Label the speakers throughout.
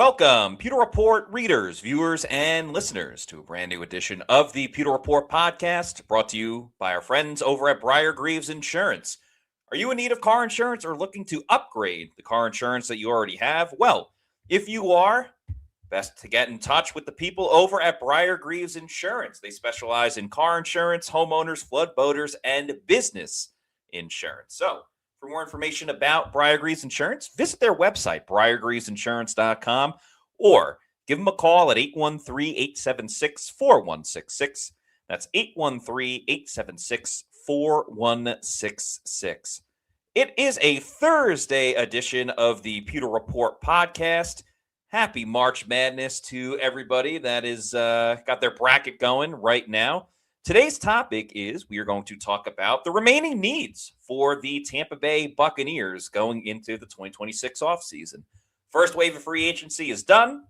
Speaker 1: Welcome, Pewter Report readers, viewers, and listeners to a brand new edition of the Pewter Report podcast brought to you by our friends over at Brier Grieves Insurance. Are you in need of car insurance or looking to upgrade the car insurance that you already have? Well, if you are, best to get in touch with the people over at Brier Grieves Insurance. They specialize in car insurance, homeowners, flood boaters, and business insurance. So, for more information about Brier Grieves Insurance, visit their website, briergrievesinsurance.com, or give them a call at 813-876-4166. That's 813-876-4166. It is a Thursday edition of the Pewter Report podcast. Happy March Madness to everybody that is got their bracket going right now. Today's topic is we are going to talk about the remaining needs for the Tampa Bay Buccaneers going into the 2026 offseason. First wave of free agency is done.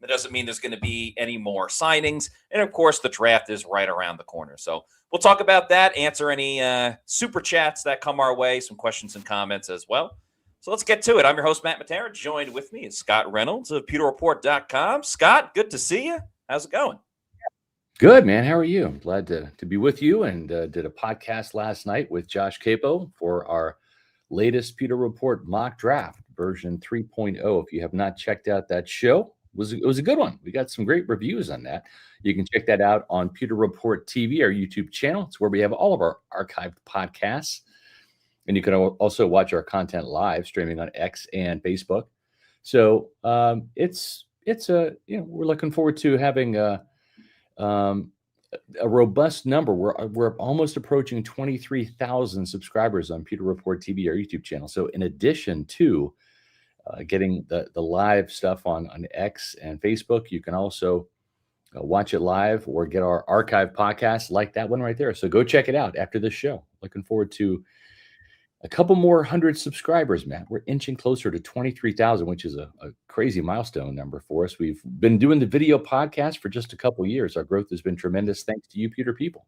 Speaker 1: That doesn't mean there's going to be any more signings. And, of course, the draft is right around the corner. So we'll talk about that, answer any super chats that come our way, some questions and comments as well. So let's get to it. I'm your host, Matt Matera. Joined with me is Scott Reynolds of PewterReport.com. Scott, good to see you. How's it going?
Speaker 2: Good, man. How are you? I'm glad to be with you and did a podcast last night with Josh Capo for our latest Pewter Report mock draft version 3.0. If you have not checked out that show, it was a good one. We got some great reviews on that. You can check that out on Pewter Report TV, our YouTube channel. It's where we have all of our archived podcasts. And you can also watch our content live streaming on X and Facebook. So we're looking forward to having a robust number. We're almost approaching 23,000 subscribers on Pewter Report TV, our YouTube channel. So in addition to getting the live stuff on X and Facebook, you can also watch it live or get our archive podcast like that one right there. So go check it out after this show. Looking forward to a couple more hundred subscribers, Matt. We're inching closer to 23,000, which is a crazy milestone number for us. We've been doing the video podcast for just a couple years. Our growth has been tremendous thanks to you, Pewter people.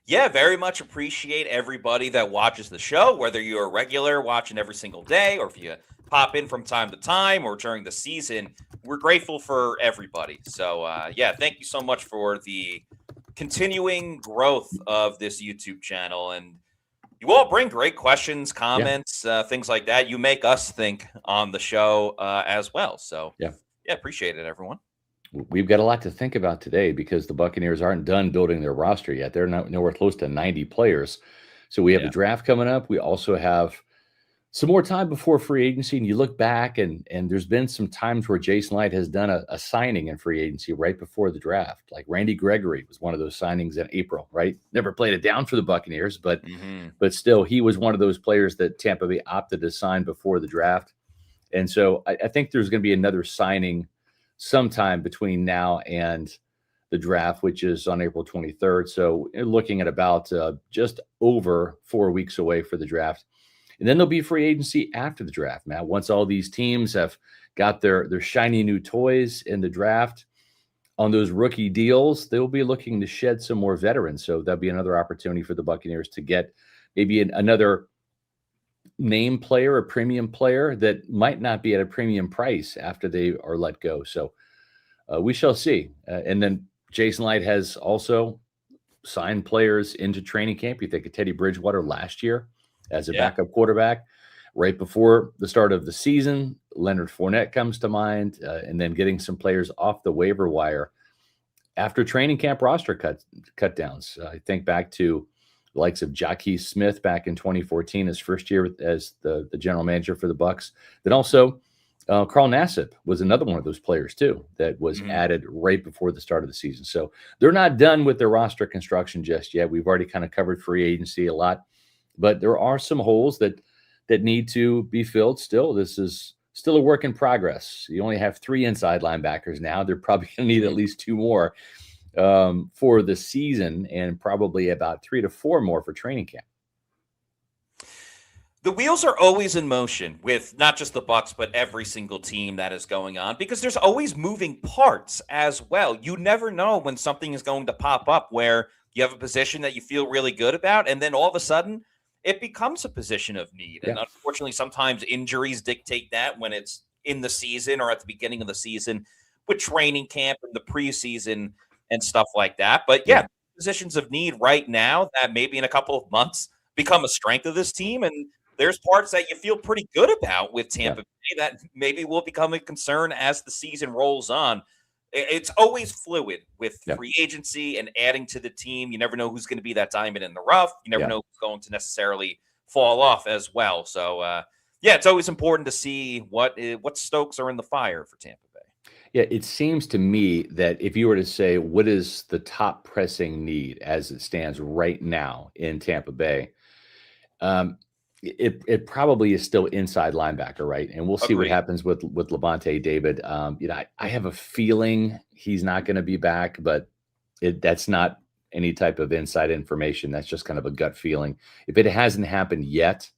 Speaker 1: Yeah, very much appreciate everybody that watches the show, whether you're a regular watching every single day or if you pop in from time to time or during the season. We're grateful for everybody. So, thank you so much for the continuing growth of this YouTube channel. And you all bring great questions, comments, things like that. You make us think on the show as well. So, appreciate it, everyone.
Speaker 2: We've got a lot to think about today because the Buccaneers aren't done building their roster yet. They're nowhere close to 90 players. So we have a draft coming up. We also have some more time before free agency. And you look back and there's been some times where Jason Light has done a signing in free agency right before the draft. Like Randy Gregory was one of those signings in April, right? Never played it down for the Buccaneers, but still he was one of those players that Tampa Bay opted to sign before the draft. And so I think there's going to be another signing sometime between now and the draft, which is on April 23rd. So looking at about just over 4 weeks away for the draft. And then there'll be free agency after the draft, Matt. Once all these teams have got their shiny new toys in the draft on those rookie deals, they'll be looking to shed some more veterans. So that'll be another opportunity for the Buccaneers to get maybe another name player, a premium player that might not be at a premium price after they are let go. So we shall see. And then Jason Light has also signed players into training camp. You think of Teddy Bridgewater last year as a backup quarterback. Right before the start of the season, Leonard Fournette comes to mind, and then getting some players off the waiver wire after training camp roster cut downs. I think back to the likes of Jaquez Smith back in 2014, his first year as the general manager for the Bucs. Then also Carl Nassib was another one of those players too that was added right before the start of the season. So they're not done with their roster construction just yet. We've already kind of covered free agency a lot, but there are some holes that need to be filled still. This is still a work in progress. You only have 3 inside linebackers now. They're probably going to need at least 2 more for the season and probably about 3 to 4 more for training camp.
Speaker 1: The wheels are always in motion with not just the Bucs, but every single team that is going on because there's always moving parts as well. You never know when something is going to pop up where you have a position that you feel really good about, and then all of a sudden it becomes a position of need. And unfortunately, sometimes injuries dictate that when it's in the season or at the beginning of the season with training camp and the preseason and stuff like that. But yeah, positions of need right now that maybe in a couple of months become a strength of this team. And there's parts that you feel pretty good about with Tampa Bay that maybe will become a concern as the season rolls on. It's always fluid with free agency and adding to the team. You never know who's going to be that diamond in the rough. You never know who's going to necessarily fall off as well. So, yeah, it's always important to see what stokes are in the fire for Tampa Bay.
Speaker 2: Yeah, it seems to me that if you were to say what is the top pressing need as it stands right now in Tampa Bay, it probably is still inside linebacker, right? And we'll see what happens with Levante David. I have a feeling he's not going to be back, but that's not any type of inside information. That's just kind of a gut feeling. If it hasn't happened yet,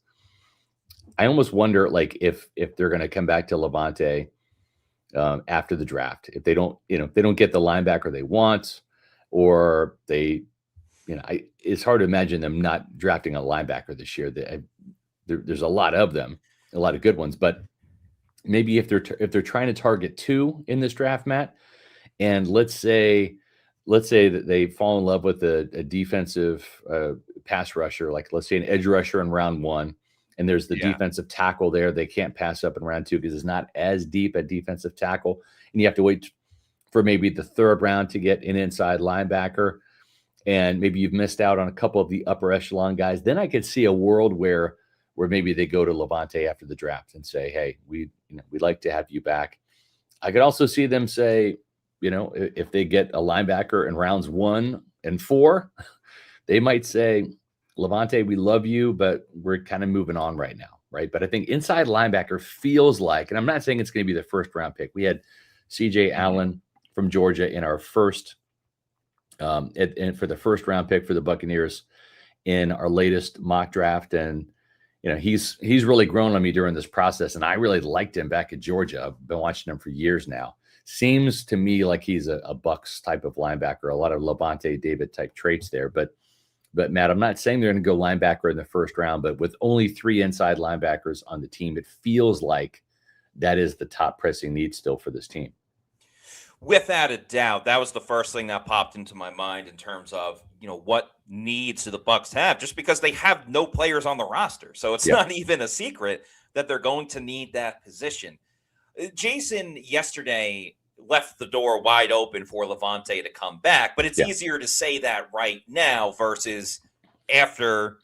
Speaker 2: I almost wonder like if they're going to come back to Levante after the draft. If they don't, if they don't get the linebacker they want, or they, it's hard to imagine them not drafting a linebacker this year. There's a lot of them, a lot of good ones, but maybe if they're trying to target two in this draft, Matt, and let's say that they fall in love with a defensive pass rusher, like let's say an edge rusher in round one, and there's the defensive tackle there they can't pass up in round two because it's not as deep at defensive tackle, and you have to wait for maybe the third round to get an inside linebacker, and maybe you've missed out on a couple of the upper echelon guys. Then I could see a world where maybe they go to Levante after the draft and say, hey, we'd like to have you back. I could also see them say, if they get a linebacker in rounds 1 and 4, they might say, Levante, we love you, but we're kind of moving on right now, right? But I think inside linebacker feels like, and I'm not saying it's going to be the first round pick. We had C.J. Allen from Georgia in our first, and for the first round pick for the Buccaneers in our latest mock draft, and he's really grown on me during this process, and I really liked him back at Georgia. I've been watching him for years now. Seems to me like he's a Bucs type of linebacker, a lot of Levante David type traits there. But Matt, I'm not saying they're going to go linebacker in the first round, but with only 3 inside linebackers on the team, it feels like that is the top pressing need still for this team.
Speaker 1: Without a doubt, that was the first thing that popped into my mind in terms of, what needs do the Bucs have, just because they have no players on the roster. So it's not even a secret that they're going to need that position. Jason yesterday left the door wide open for Levante to come back, but it's easier to say that right now versus after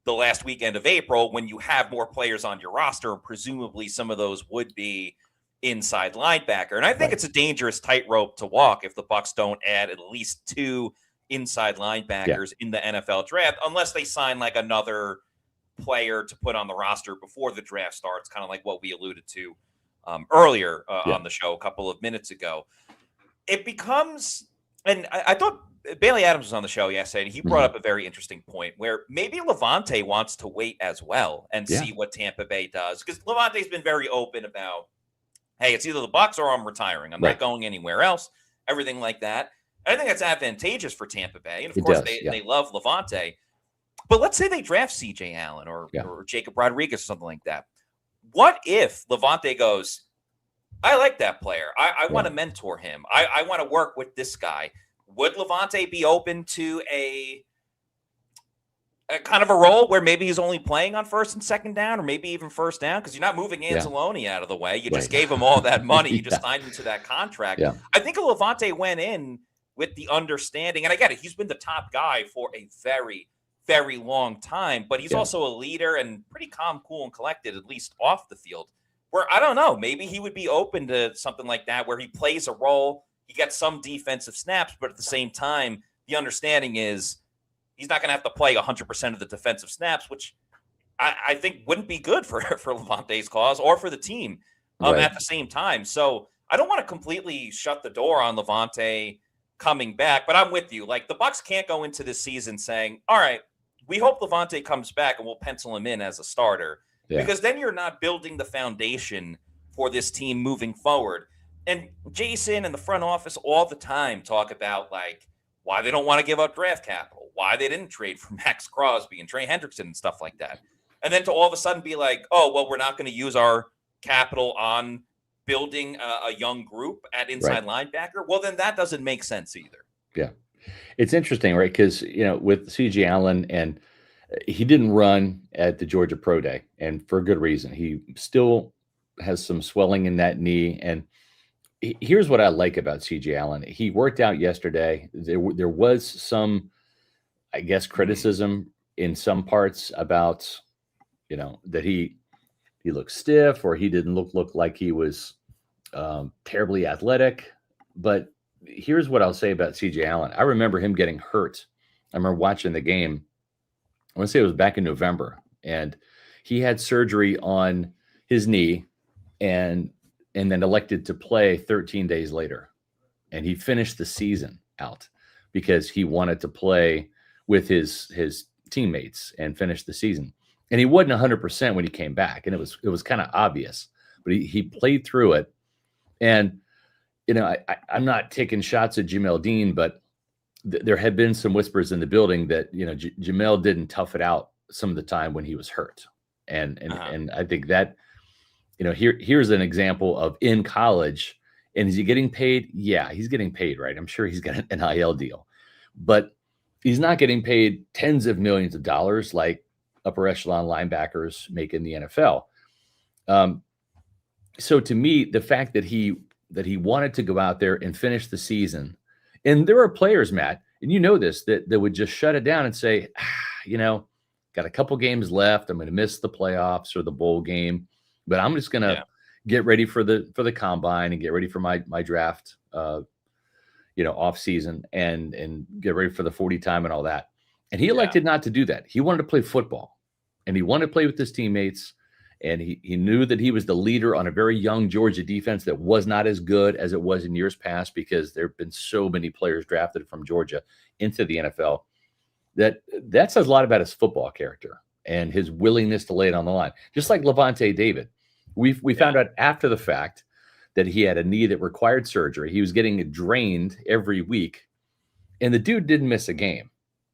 Speaker 1: the last weekend of April when you have more players on your roster, and presumably some of those would be inside linebacker. And I think it's a dangerous tightrope to walk if the Bucs don't add at least 2 inside linebackers in the NFL draft, unless they sign like another player to put on the roster before the draft starts, kind of like what we alluded to earlier on the show a couple of minutes ago. It becomes, and I thought Bailey Adams was on the show yesterday, and he brought up a very interesting point where maybe Levante wants to wait as well and see what Tampa Bay does, because Levante's been very open about, hey, it's either the Bucs or I'm retiring. I'm not going anywhere else, everything like that. I think that's advantageous for Tampa Bay. And, of course, they love Levante. But let's say they draft C.J. Allen or Jacob Rodriguez or something like that. What if Levante goes, I like that player. I want to mentor him. I want to work with this guy. Would Levante be open to a kind of a role where maybe he's only playing on first and second down, or maybe even first down, because you're not moving Anzalone out of the way. You just gave him all that money. You just signed him to that contract. I think Levante went in with the understanding, and I get it, he's been the top guy for a very, very long time, but he's also a leader and pretty calm, cool, and collected, at least off the field, where I don't know, maybe he would be open to something like that, where he plays a role, he gets some defensive snaps, but at the same time, the understanding is he's not going to have to play 100% of the defensive snaps, which I think wouldn't be good for Levante's cause or for the team at the same time. So I don't want to completely shut the door on Levante coming back, but I'm with you. Like, the Bucs can't go into this season saying, all right, we hope Levante comes back and we'll pencil him in as a starter, because then you're not building the foundation for this team moving forward. And Jason and the front office all the time talk about, like, why they don't want to give up draft capital, why they didn't trade for Max Crosby and Trey Hendrickson and stuff like that. And then to all of a sudden be like, oh, well, we're not going to use our capital on building a young group at inside linebacker, well, then that doesn't make sense either.
Speaker 2: Yeah. It's interesting, right? Because, with C.J. Allen, and he didn't run at the Georgia Pro Day, and for good reason. He still has some swelling in that knee. And here's what I like about C.J. Allen. He worked out yesterday. There was some, I guess, criticism in some parts about, that he looked stiff, or he didn't look like he was terribly athletic. But here's what I'll say about C.J. Allen. I remember him getting hurt. I remember watching the game. I want to say it was back in November, and he had surgery on his knee and then elected to play 13 days later. And he finished the season out because he wanted to play with his teammates and finish the season. And he wasn't 100% when he came back, and it was kind of obvious, but he played through it. And I'm not taking shots at Jamel Dean, but there had been some whispers in the building that Jamel didn't tough it out some of the time when he was hurt, and I think that here's an example of in college. And is he getting paid? Yeah, he's getting paid, right? I'm sure he's got an NIL deal, but he's not getting paid tens of millions of dollars like upper echelon linebackers make in the NFL. So to me, the fact that he wanted to go out there and finish the season, and there are players, Matt, and this, that would just shut it down and say, got a couple games left. I'm going to miss the playoffs or the bowl game, but I'm just going to get ready for the combine and get ready for my draft, off season and get ready for the 40 time and all that. And he elected not to do that. He wanted to play football, and he wanted to play with his teammates. And he knew that he was the leader on a very young Georgia defense that was not as good as it was in years past, because there have been so many players drafted from Georgia into the NFL. That says a lot about his football character and his willingness to lay it on the line. Just like Levante David. We found out after the fact that he had a knee that required surgery. He was getting drained every week, and the dude didn't miss a game,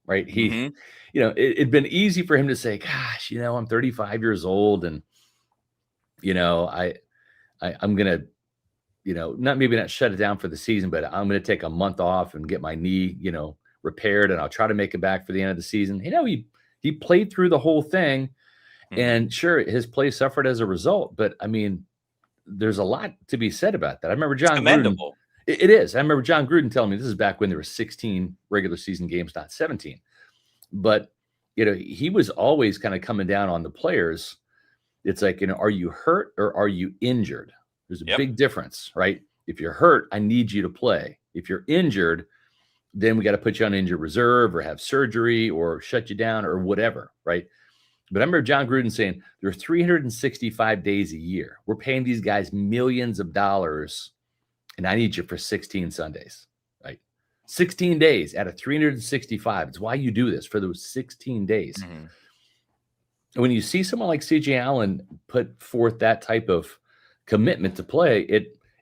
Speaker 2: right? It'd been easy for him to say, gosh, I'm 35 years old, and I'm going to, not shut it down for the season, but I'm going to take a month off and get my knee, repaired, and I'll try to make it back for the end of the season. He played through the whole thing, and sure, his play suffered as a result, but I mean, there's a lot to be said about that. I remember John Gruden. It is. I remember John Gruden telling me, this is back when there were 16 regular season games, not 17. But, he was always kind of coming down on the players. It's like, are you hurt or are you injured? There's a big difference, right? If you're hurt, I need you to play. If you're injured, then we got to put you on injured reserve or have surgery or shut you down or whatever, right? But I remember John Gruden saying there are 365 days a year. We're paying these guys millions of dollars, and I need you for 16 Sundays, right? 16 days out of 365. It's why you do this, for those 16 days. And when you see someone like C.J. Allen put forth that type of commitment to play,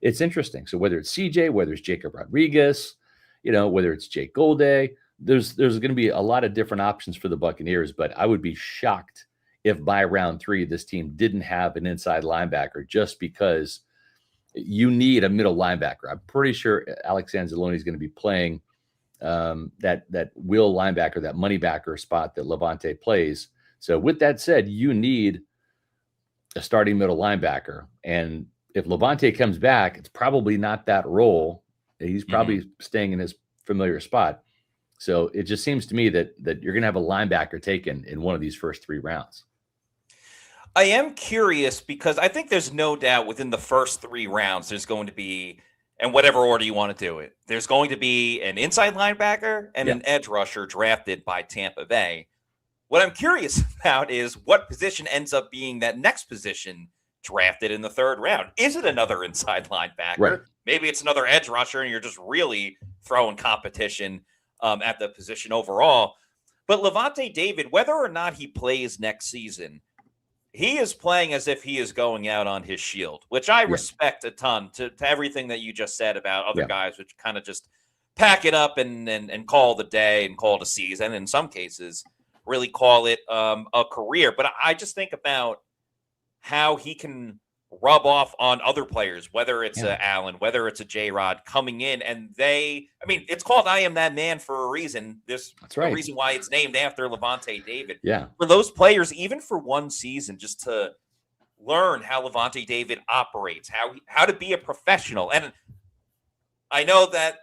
Speaker 2: it's interesting. So whether it's C.J., whether it's Jacob Rodriguez, whether it's Jake Golday, there's going to be a lot of different options for the Buccaneers. But I would be shocked if by round 3 this team didn't have an inside linebacker, just because you need a middle linebacker. I'm pretty sure Alex Anzalone is going to be playing that will linebacker, that money backer spot that Levante plays. So with that said, you need a starting middle linebacker. And if Levante comes back, it's probably not that role. He's probably staying in his familiar spot. So it just seems to me that you're going to have a linebacker taken in one of these first 3 rounds.
Speaker 1: I am curious, because I think there's no doubt within the first 3 rounds, there's going to be, in whatever order you want to do it, there's going to be an inside linebacker and an edge rusher drafted by Tampa Bay. What I'm curious about is what position ends up being that next position drafted in the 3rd round. Is it another inside linebacker?
Speaker 2: Right.
Speaker 1: Maybe it's another edge rusher, and you're just really throwing competition at the position overall. But Levante David, whether or not he plays next season, he is playing as if he is going out on his shield, which I respect a ton, to everything that you just said about other guys, which kind of just pack it up and call the day and call it a season. In some cases, really call it a career. But I just think about how he can rub off on other players, whether it's Allen, whether it's a J-Rod coming in. And it's called I Am That Man for a reason. There's a reason why it's named after Lavonte David.
Speaker 2: Yeah.
Speaker 1: For those players, even for one season, just to learn how Lavonte David operates, how to be a professional. And I know that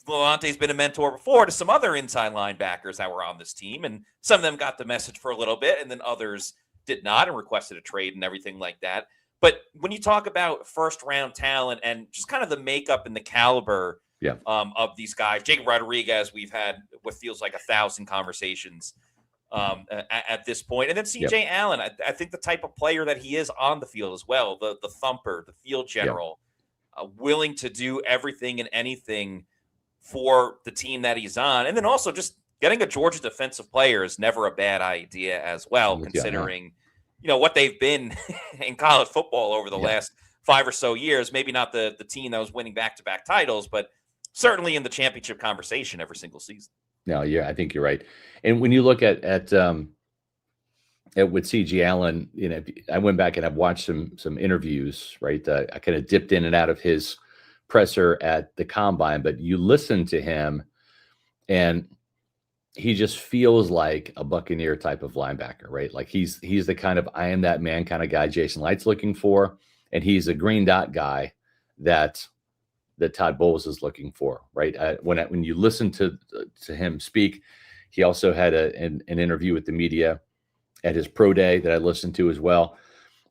Speaker 1: Lavante's been a mentor before to some other inside linebackers that were on this team, and some of them got the message for a little bit, and then others did not and requested a trade and everything like that. But when you talk about first-round talent and just kind of the makeup and the caliber of these guys, Jacob Rodriguez, we've had what feels like 1,000 conversations at this point. And then C.J. Allen, I think the type of player that he is on the field as well, the thumper, the field general, willing to do everything and anything for the team that he's on. And then also just getting a Georgia defensive player is never a bad idea as well, considering what they've been in college football over the last 5 or so years. Maybe not the team that was winning back-to-back titles, but certainly in the championship conversation every single season.
Speaker 2: No, I think you're right. And when you look at with C.J. Allen, I went back and I've watched some interviews, right? I kind of dipped in and out of his presser at the combine, but you listen to him and he just feels like a Buccaneer type of linebacker, right? Like he's the kind of I am that man kind of guy Jason Light's looking for, and he's a green dot guy that Todd Bowles is looking for, right? When you listen to him speak, he also had an interview with the media at his pro day that I listened to as well.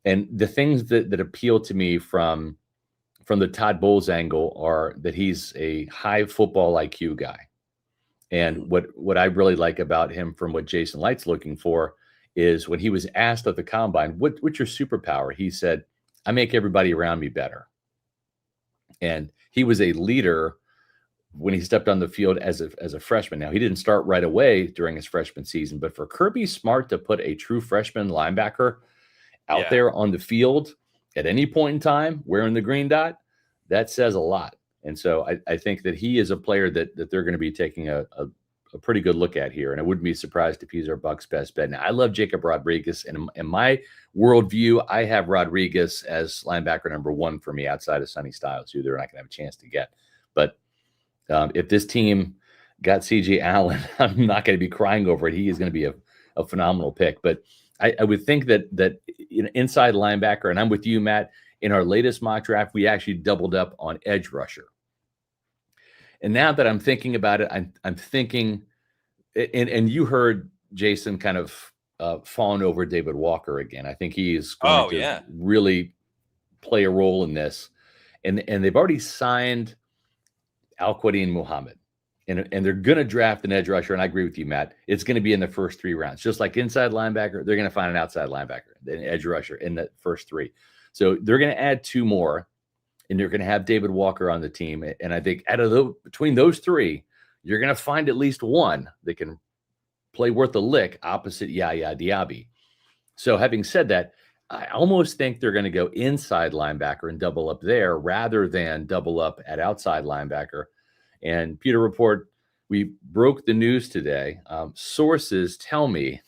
Speaker 2: And the things that appeal to me from the Todd Bowles angle are that he's a high football IQ guy. And what I really like about him from what Jason Light's looking for is when he was asked at the combine, what's your superpower? He said, I make everybody around me better. And he was a leader when he stepped on the field as a freshman. Now, he didn't start right away during his freshman season, but for Kirby Smart to put a true freshman linebacker out there on the field at any point in time wearing the green dot, that says a lot. And so I think that he is a player that they're going to be taking a pretty good look at here. And I wouldn't be surprised if he's our Bucs best bet. Now, I love Jacob Rodriguez. And in my worldview, I have Rodriguez as linebacker number 1 for me outside of Sonny Styles, who they're not going to have a chance to get. But if this team got C.J. Allen, I'm not going to be crying over it. He is going to be a phenomenal pick. But I would think that inside linebacker, and I'm with you, Matt, in our latest mock draft, we actually doubled up on edge rusher. And now that I'm thinking about it, I'm thinking, and you heard Jason kind of fawn over David Walker again. I think he is going to really play a role in this. And they've already signed Al-Quadin Muhammad. And they're going to draft an edge rusher. And I agree with you, Matt. It's going to be in the first 3 rounds. Just like inside linebacker, they're going to find an outside linebacker, an edge rusher in the first 3. So they're going to add 2 more. And you're going to have David Walker on the team. And I think between those 3, you're going to find at least one that can play worth a lick opposite Yaya Diaby. So having said that, I almost think they're going to go inside linebacker and double up there rather than double up at outside linebacker. And Pewter Report, we broke the news today. Sources tell me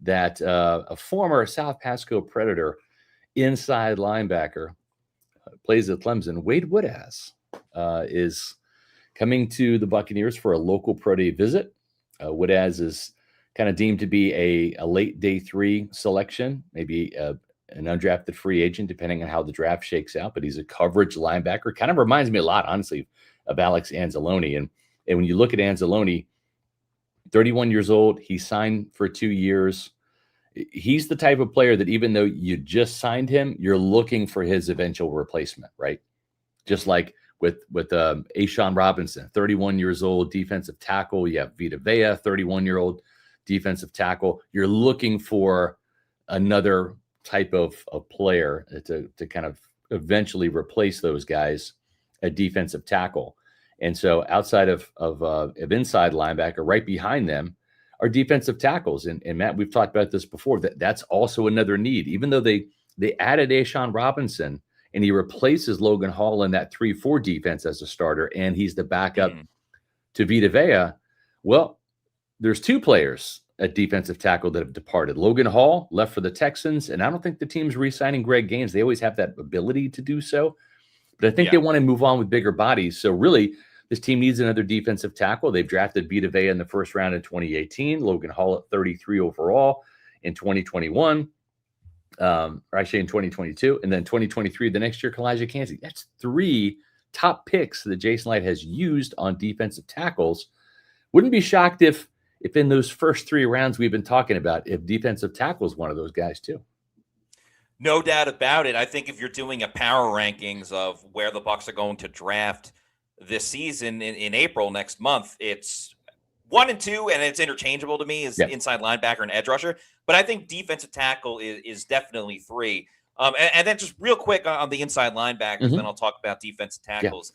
Speaker 2: that a former South Pasco Predator inside linebacker plays at Clemson, Wade Woodaz, is coming to the Buccaneers for a local pro day visit. Woodaz is kind of deemed to be a late day 3 selection, maybe an undrafted free agent, depending on how the draft shakes out. But he's a coverage linebacker. Kind of reminds me a lot, honestly, of Alex Anzalone. And when you look at Anzalone, 31 years old, he signed for 2 years. He's the type of player that even though you just signed him, you're looking for his eventual replacement, right? Just like with Ashawn Robinson, 31 years old, defensive tackle. You have Vita Vea, 31-year-old defensive tackle. You're looking for another type of player to kind of eventually replace those guys at defensive tackle. And so outside of inside linebacker, right behind them are defensive tackles. And Matt, we've talked about this before, that's also another need. Even though they added Ashawn Robinson and he replaces Logan Hall in that 3-4 defense as a starter, and he's the backup to Vita Vea. Well, there's 2 players at defensive tackle that have departed. Logan Hall left for the Texans, and I don't think the team's re-signing Greg Gaines. They always have that ability to do so, but I think they want to move on with bigger bodies. So really, this team needs another defensive tackle. They've drafted Vita Vea in the first round in 2018, Logan Hall at 33 overall in 2021, or actually in 2022, and then 2023, the next year, Kalijah Kancey. That's 3 top picks that Jason Light has used on defensive tackles. Wouldn't be shocked if in those first 3 rounds we've been talking about, if defensive tackle is one of those guys too.
Speaker 1: No doubt about it. I think if you're doing a power rankings of where the Bucs are going to draft this season in April next month, it's 1 and 2, and it's interchangeable to me, is inside linebacker and edge rusher. But I think defensive tackle is definitely 3. And then just real quick on the inside linebackers, then I'll talk about defensive tackles.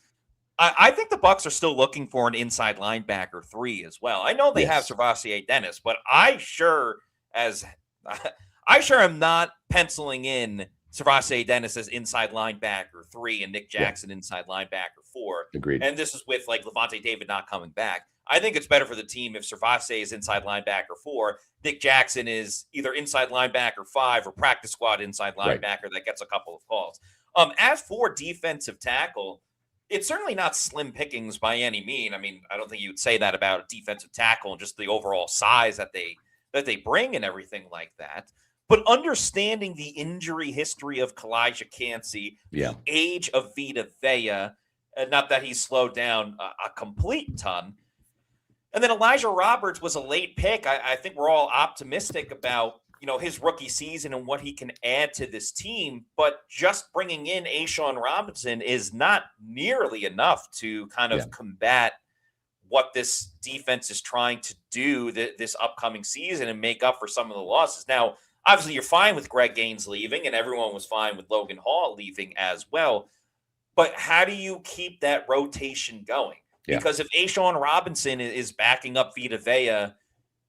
Speaker 1: I think the Bucs are still looking for an inside linebacker 3 as well. I know they have Servassier Dennis, but I sure am not penciling in Servassier Dennis as inside linebacker 3 and Nick Jackson inside linebacker 4.
Speaker 2: Agreed.
Speaker 1: And this is with like Levante David not coming back. I think it's better for the team if Servassier is inside linebacker 4, Nick Jackson is either inside linebacker 5 or practice squad inside linebacker that gets a couple of calls. As for defensive tackle, it's certainly not slim pickings by any mean. I mean, I don't think you would say that about a defensive tackle and just the overall size that they bring and everything like that. But understanding the injury history of Kalijah Kancey, the age of Vita Vea, not that he's slowed down a complete ton. And then Elijah Roberts was a late pick. I think we're all optimistic about, his rookie season and what he can add to this team. But just bringing in A'Shawn Robinson is not nearly enough to kind of combat what this defense is trying to do this upcoming season and make up for some of the losses. Now, obviously, you're fine with Greg Gaines leaving, and everyone was fine with Logan Hall leaving as well. But how do you keep that rotation going? Because if A'Shawn Robinson is backing up Vita Vea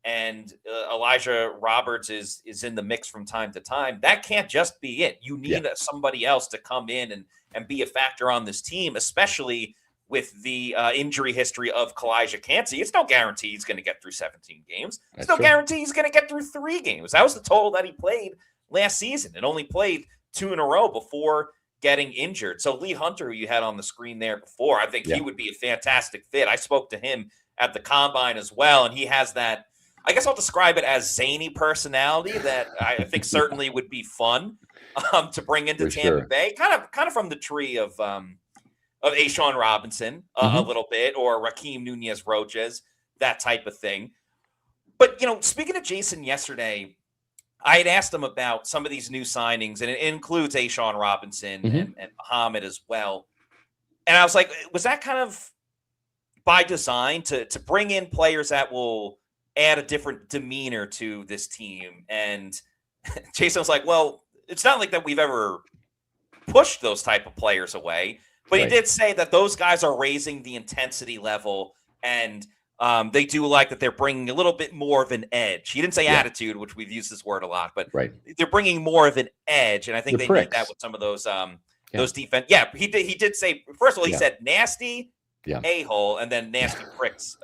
Speaker 1: and Elijah Roberts is in the mix from time to time, that can't just be it. You need somebody else to come in and be a factor on this team, especially with the injury history of Kalijah Kancey. It's no guarantee he's going to get through 17 games. It's no guarantee he's going to get through 3 games. That was the total that he played last season and only played 2 in a row before getting injured. So Lee Hunter, who you had on the screen there before, I think he would be a fantastic fit. I spoke to him at the Combine as well, and he has that, I guess I'll describe it as zany personality that I think certainly would be fun to bring into Tampa Bay, kind of from the tree of A'Shawn Robinson a little bit, or Raheem Nunez-Roches, that type of thing. But, speaking to Jason yesterday, I had asked him about some of these new signings, and it includes A'Shawn Robinson and Muhammad as well. And I was like, was that kind of by design to bring in players that will add a different demeanor to this team? And Jason was like, well, it's not like that we've ever pushed those type of players away. But he did say that those guys are raising the intensity level, and they do like that they're bringing a little bit more of an edge. He didn't say attitude, which we've used this word a lot, but they're bringing more of an edge, and I think they need that with some of those defense. Yeah, he did say, first of all, he said nasty a-hole and then nasty pricks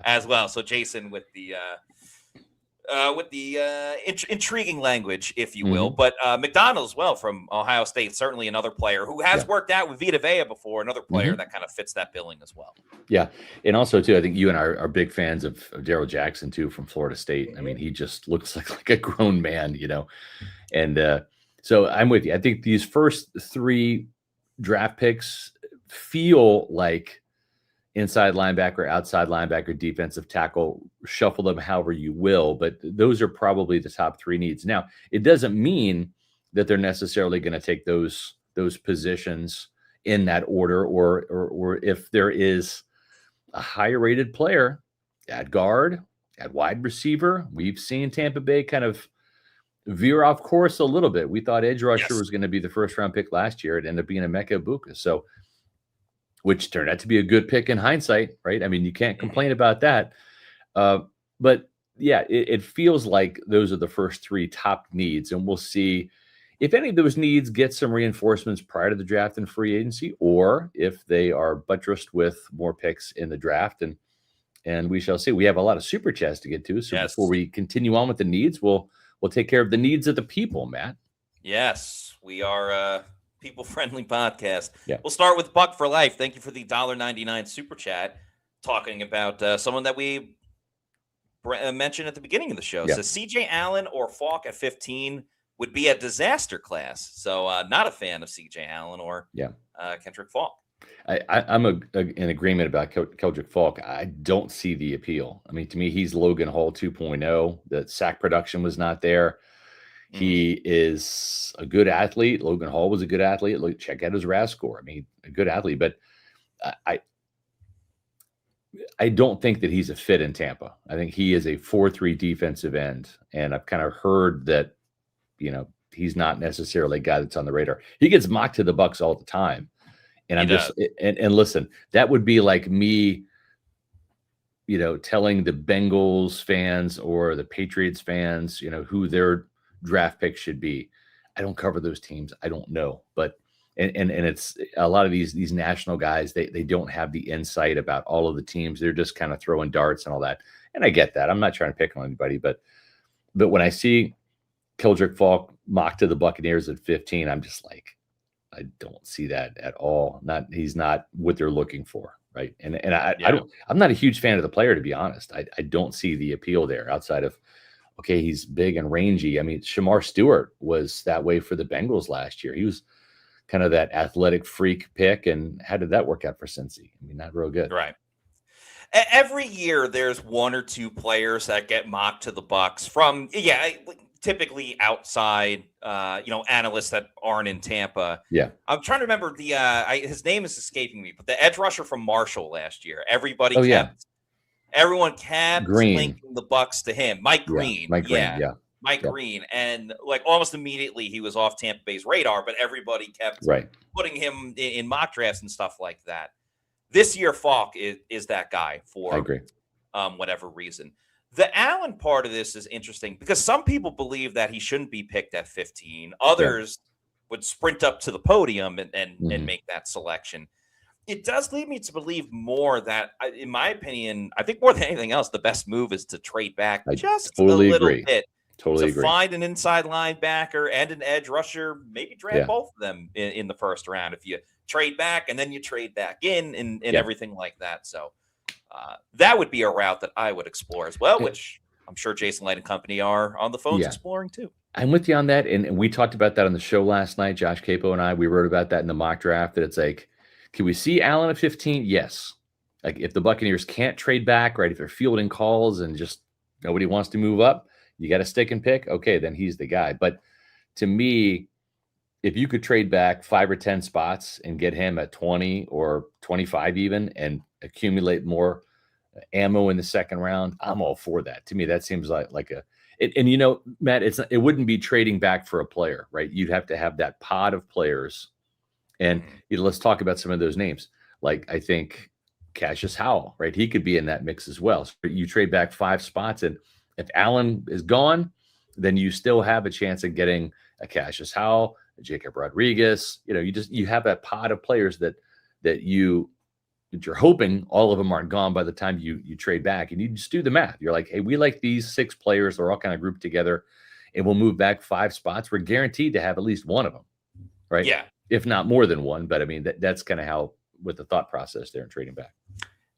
Speaker 1: as well. So Jason with the intriguing language, if you will. But McDonald as well from Ohio State, certainly another player who has worked out with Vita Vea before, another player that kind of fits that billing as well. Yeah.
Speaker 2: And also, too, I think you and I are big fans of Darrell Jackson, too, from Florida State. I mean, he just looks like a grown man, And so I'm with you. I think these first 3 draft picks feel like inside linebacker, outside linebacker, defensive tackle, shuffle them however you will, but those are probably the top 3 needs. Now, it doesn't mean that they're necessarily going to take those positions in that order, or if there is a higher rated player at guard, at wide receiver. We've seen Tampa Bay kind of veer off course a little bit. We thought edge rusher was going to be the first round pick last year. It ended up being Emeka Egbuka. So, which turned out to be a good pick in hindsight, right? I mean, you can't complain about that. But yeah, it feels like those are the first 3 top needs, and we'll see if any of those needs get some reinforcements prior to the draft and free agency, or if they are buttressed with more picks in the draft. And and we shall see. We have a lot of super chats to get to. So
Speaker 1: Yes.
Speaker 2: before we continue on with the needs, we'll take care of the needs of the people, Matt.
Speaker 1: Yes, we are a people-friendly podcast.
Speaker 2: Yeah.
Speaker 1: We'll start with Buck for Life. Thank you for the $1.99 super chat, talking about someone that we mentioned at the beginning of the show.
Speaker 2: Yeah.
Speaker 1: So C.J. Allen or Falk at 15 would be a disaster class. So not a fan of C.J. Allen or Kendrick Falk.
Speaker 2: I'm in agreement about Kendrick Falk. I don't see the appeal. I mean, to me, he's Logan Hall 2.0. The sack production was not there. He is a good athlete. Logan Hall was a good athlete. Look, check out his RAS score. I mean, a good athlete, but I don't think that he's a fit in Tampa. I think he is a 4-3 defensive end, and I've kind of heard that, he's not necessarily a guy that's on the radar. He gets mocked to the Bucs all the time, and and listen, that would be like me, telling the Bengals fans or the Patriots fans, who their draft pick should be. I don't cover those teams. I don't know, but and it's a lot of these national guys. They don't have the insight about all of the teams. They're just kind of throwing darts and all that. And I get that. I'm not trying to pick on anybody, but when I see Kendrick Falk mocked to the Buccaneers at 15, I'm just like, I don't see that at all. He's not what they're looking for, right? And I'm not a huge fan of the player, to be honest. I don't see the appeal there outside of, okay, he's big and rangy. I mean, Shamar Stewart was that way for the Bengals last year. He was kind of that athletic freak pick. And how did that work out for Cincy? I mean, not real good.
Speaker 1: Right. Every year there's one or two players that get mocked to the Bucs from, typically outside, analysts that aren't in Tampa.
Speaker 2: Yeah.
Speaker 1: I'm trying to remember his name is escaping me, but the edge rusher from Marshall last year, everyone kept linking the Bucs to him. Mike Green. Mike Green. And like almost immediately he was off Tampa Bay's radar, but everybody kept putting him in mock drafts and stuff like that. This year, Falk is that guy for whatever reason. The Allen part of this is interesting because some people believe that he shouldn't be picked at 15. Others would sprint up to the podium and make that selection. It does lead me to believe more that, in my opinion, I think more than anything else, the best move is to trade back a little bit.
Speaker 2: Totally agree.
Speaker 1: Find an inside linebacker and an edge rusher, maybe draft both of them in the first round. If you trade back and then you trade back in and everything like that. So that would be a route that I would explore as well, which I'm sure Jason Light and company are on the phones exploring too.
Speaker 2: I'm with you on that. And we talked about that on the show last night. Josh Capo and we wrote about that in the mock draft, that it's like, can we see Allen at 15? Yes. Like if the Buccaneers can't trade back, right? If they're fielding calls and just nobody wants to move up, you got to stick and pick. Okay, then he's the guy. But to me, if you could trade back 5 or 10 spots and get him at 20 or 25 even and accumulate more ammo in the second round, I'm all for that. To me, that seems like Matt, it wouldn't be trading back for a player, right? You'd have to have that pod of players. And let's talk about some of those names. Like I think Cassius Howell, right? He could be in that mix as well. So you trade back 5 spots, and if Allen is gone, then you still have a chance of getting a Cassius Howell, a Jacob Rodriguez. You have that pod of players that you're hoping all of them aren't gone by the time you trade back, and you just do the math. You're like, hey, we like these 6 players. They're all kind of grouped together, and we'll move back 5 spots. We're guaranteed to have at least one of them, right?
Speaker 1: Yeah.
Speaker 2: If not more than one. But I mean, that's kind of how, with the thought process there in trading back.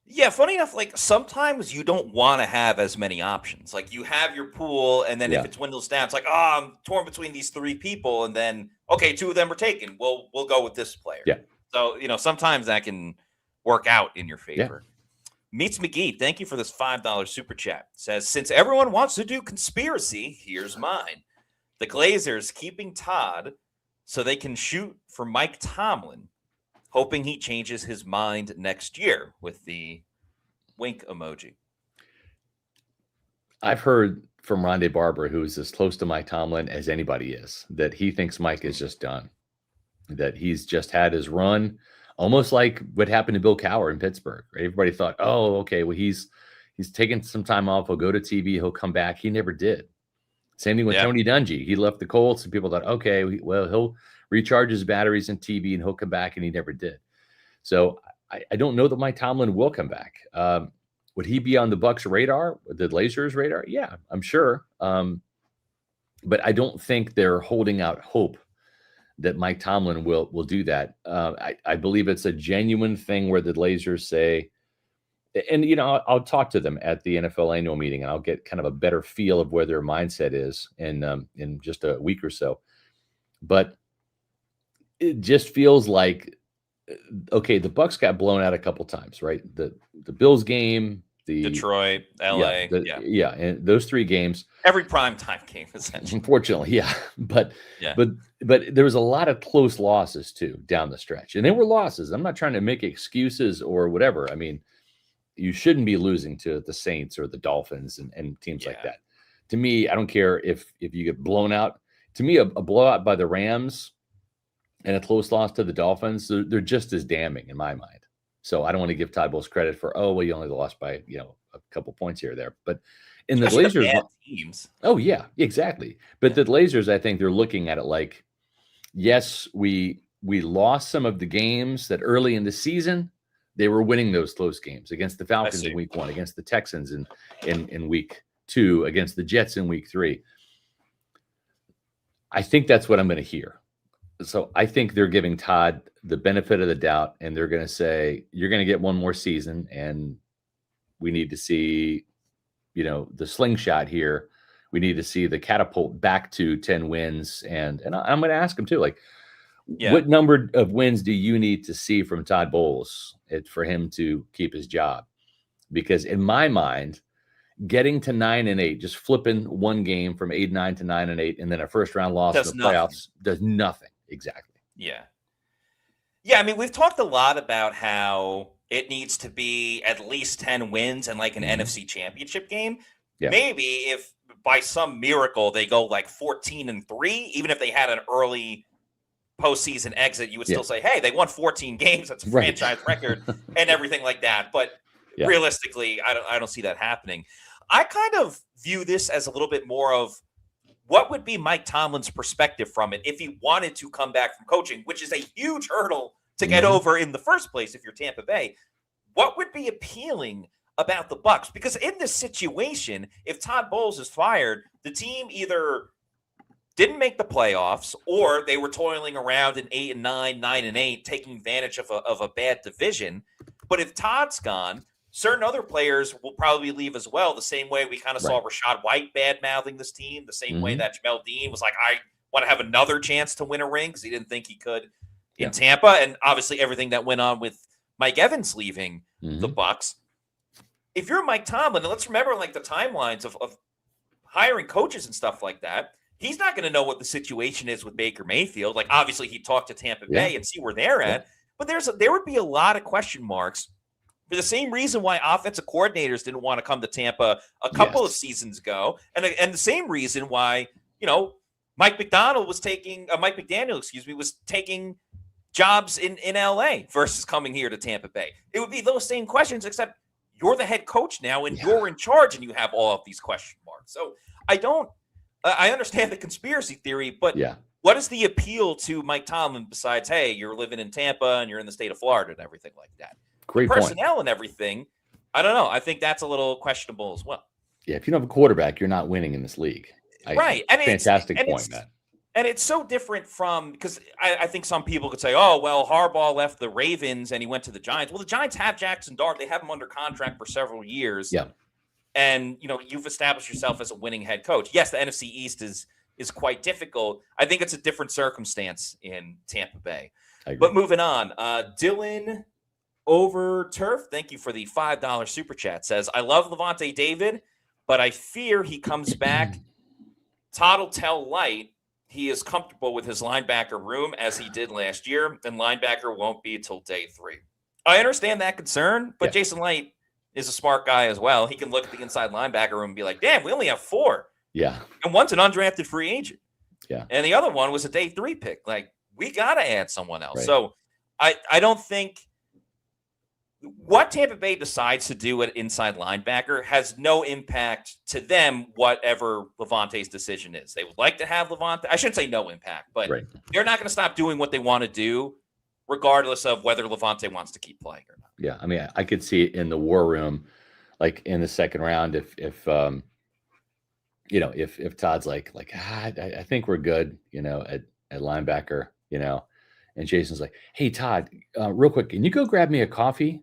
Speaker 1: Yeah, funny enough, like sometimes you don't want to have as many options. Like you have your pool, and then if it dwindles down, it's like, I'm torn between these 3 people, and then 2 of them are taken. We'll go with this player.
Speaker 2: Yeah.
Speaker 1: So sometimes that can work out in your favor. Meets McGee, thank you for this $5 super chat. Says, since everyone wants to do conspiracy, here's mine. The Glazers keeping Todd so they can shoot for Mike Tomlin, hoping he changes his mind next year, with the wink emoji.
Speaker 2: I've heard from Rondé Barber, who is as close to Mike Tomlin as anybody is, that he thinks Mike is just done, that he's just had his run, almost like what happened to Bill Cowher in Pittsburgh. Right? Everybody thought, oh, okay, well, he's taking some time off. He'll go to TV. He'll come back. He never did. Same thing with Tony Dungy. He left the Colts, and people thought, okay, well, he'll recharge his batteries in TV, and he'll come back, and he never did. So I don't know that Mike Tomlin will come back. Would he be on the Bucs radar, the Blazers radar? Yeah, I'm sure. But I don't think they're holding out hope that Mike Tomlin will do that. I believe it's a genuine thing where the Blazers say, and I'll talk to them at the NFL annual meeting, and I'll get kind of a better feel of where their mindset is in just a week or so. But it just feels like, okay, the Bucs got blown out a couple times, right? The Bills game, the
Speaker 1: Detroit, LA,
Speaker 2: and those 3 games.
Speaker 1: Every primetime game, essentially.
Speaker 2: Unfortunately, yeah. But there was a lot of close losses too down the stretch, and they were losses. I'm not trying to make excuses or whatever. I mean, you shouldn't be losing to the Saints or the Dolphins and teams like that. To me, I don't care if you get blown out. To me, a blowout by the Rams and a close loss to the Dolphins, they're just as damning in my mind. So I don't want to give Todd Bowles credit for, you only lost by a couple points here or there. But in the Blazers,
Speaker 1: teams.
Speaker 2: Oh yeah, exactly. But the Blazers, I think they're looking at it like, yes, we lost some of the games that early in the season. They were winning those close games against the Falcons in week 1, against the Texans in week 2, against the Jets in week 3. I think that's what I'm going to hear. So I think they're giving Todd the benefit of the doubt, and they're going to say, you're going to get one more season, and we need to see, the slingshot here. We need to see the catapult back to 10 wins. And I'm going to ask him too, like, what number of wins do you need to see from Todd Bowles for him to keep his job? Because in my mind, getting to 9-8, just flipping one game from 8-9 to 9-8, and then a first round loss in the playoffs does nothing. Exactly.
Speaker 1: Yeah. I mean, we've talked a lot about how it needs to be at least 10 wins and like an NFC championship game. Yeah. Maybe if by some miracle they go like 14-3, even if they had an early postseason exit, you would still say, hey, they won 14 games. That's a franchise record and everything like that. But realistically, I don't see that happening. I kind of view this as a little bit more of what would be Mike Tomlin's perspective from it if he wanted to come back from coaching, which is a huge hurdle to get over in the first place if you're Tampa Bay. What would be appealing about the Bucs? Because in this situation, if Todd Bowles is fired, the team either didn't make the playoffs or they were toiling around in 8-9, 9-8, taking advantage of a bad division. But if Todd's gone, certain other players will probably leave as well, the same way we kind of saw Rachaad White bad-mouthing this team, the same way that Jamel Dean was like, I want to have another chance to win a ring because he didn't think he could in Tampa. And obviously everything that went on with Mike Evans leaving the Bucs. If you're Mike Tomlin, and let's remember like the timelines of hiring coaches and stuff like that, he's not going to know what the situation is with Baker Mayfield. Like obviously he talked to Tampa Bay and see where they're at, but there would be a lot of question marks for the same reason why offensive coordinators didn't want to come to Tampa a couple of seasons ago. And the same reason why, Mike McDaniel was taking jobs in LA versus coming here to Tampa Bay. It would be those same questions, except you're the head coach now and you're in charge and you have all of these question marks. So I understand the conspiracy theory, but what is the appeal to Mike Tomlin besides, hey, you're living in Tampa and you're in the state of Florida and everything like that?
Speaker 2: Great
Speaker 1: personnel and everything. I don't know. I think that's a little questionable as well.
Speaker 2: Yeah, if you don't have a quarterback, you're not winning in this league. Fantastic point, Matt.
Speaker 1: And it's so different from, because I think some people could say, oh, well, Harbaugh left the Ravens and he went to the Giants. Well, the Giants have Jackson Dart. They have him under contract for several years. Yeah. And, you've established yourself as a winning head coach. Yes, the NFC East is quite difficult. I think it's a different circumstance in Tampa Bay. But moving on, Dylan Over Turf, thank you for the $5 super chat, says, I love Levante David, but I fear he comes back. Todd will tell Light he is comfortable with his linebacker room as he did last year, and linebacker won't be until day 3. I understand that concern, but Jason Light is a smart guy as well. He can look at the inside linebacker room and be like, damn, we only have 4. Yeah. And one's an undrafted free agent. Yeah. And the other one was a day 3 pick. Like, we got to add someone else. Right. So I don't think what Tampa Bay decides to do at inside linebacker has no impact to them, whatever Levante's decision is. They would like to have Levante. I shouldn't say no impact, but they're not going to stop doing what they want to do, regardless of whether Levante wants to keep playing or not.
Speaker 2: Yeah, I mean, I could see it in the war room. like in the second round, if Todd's like I think we're good, at linebacker, and Jason's like, hey Todd, real quick, can you go grab me a coffee?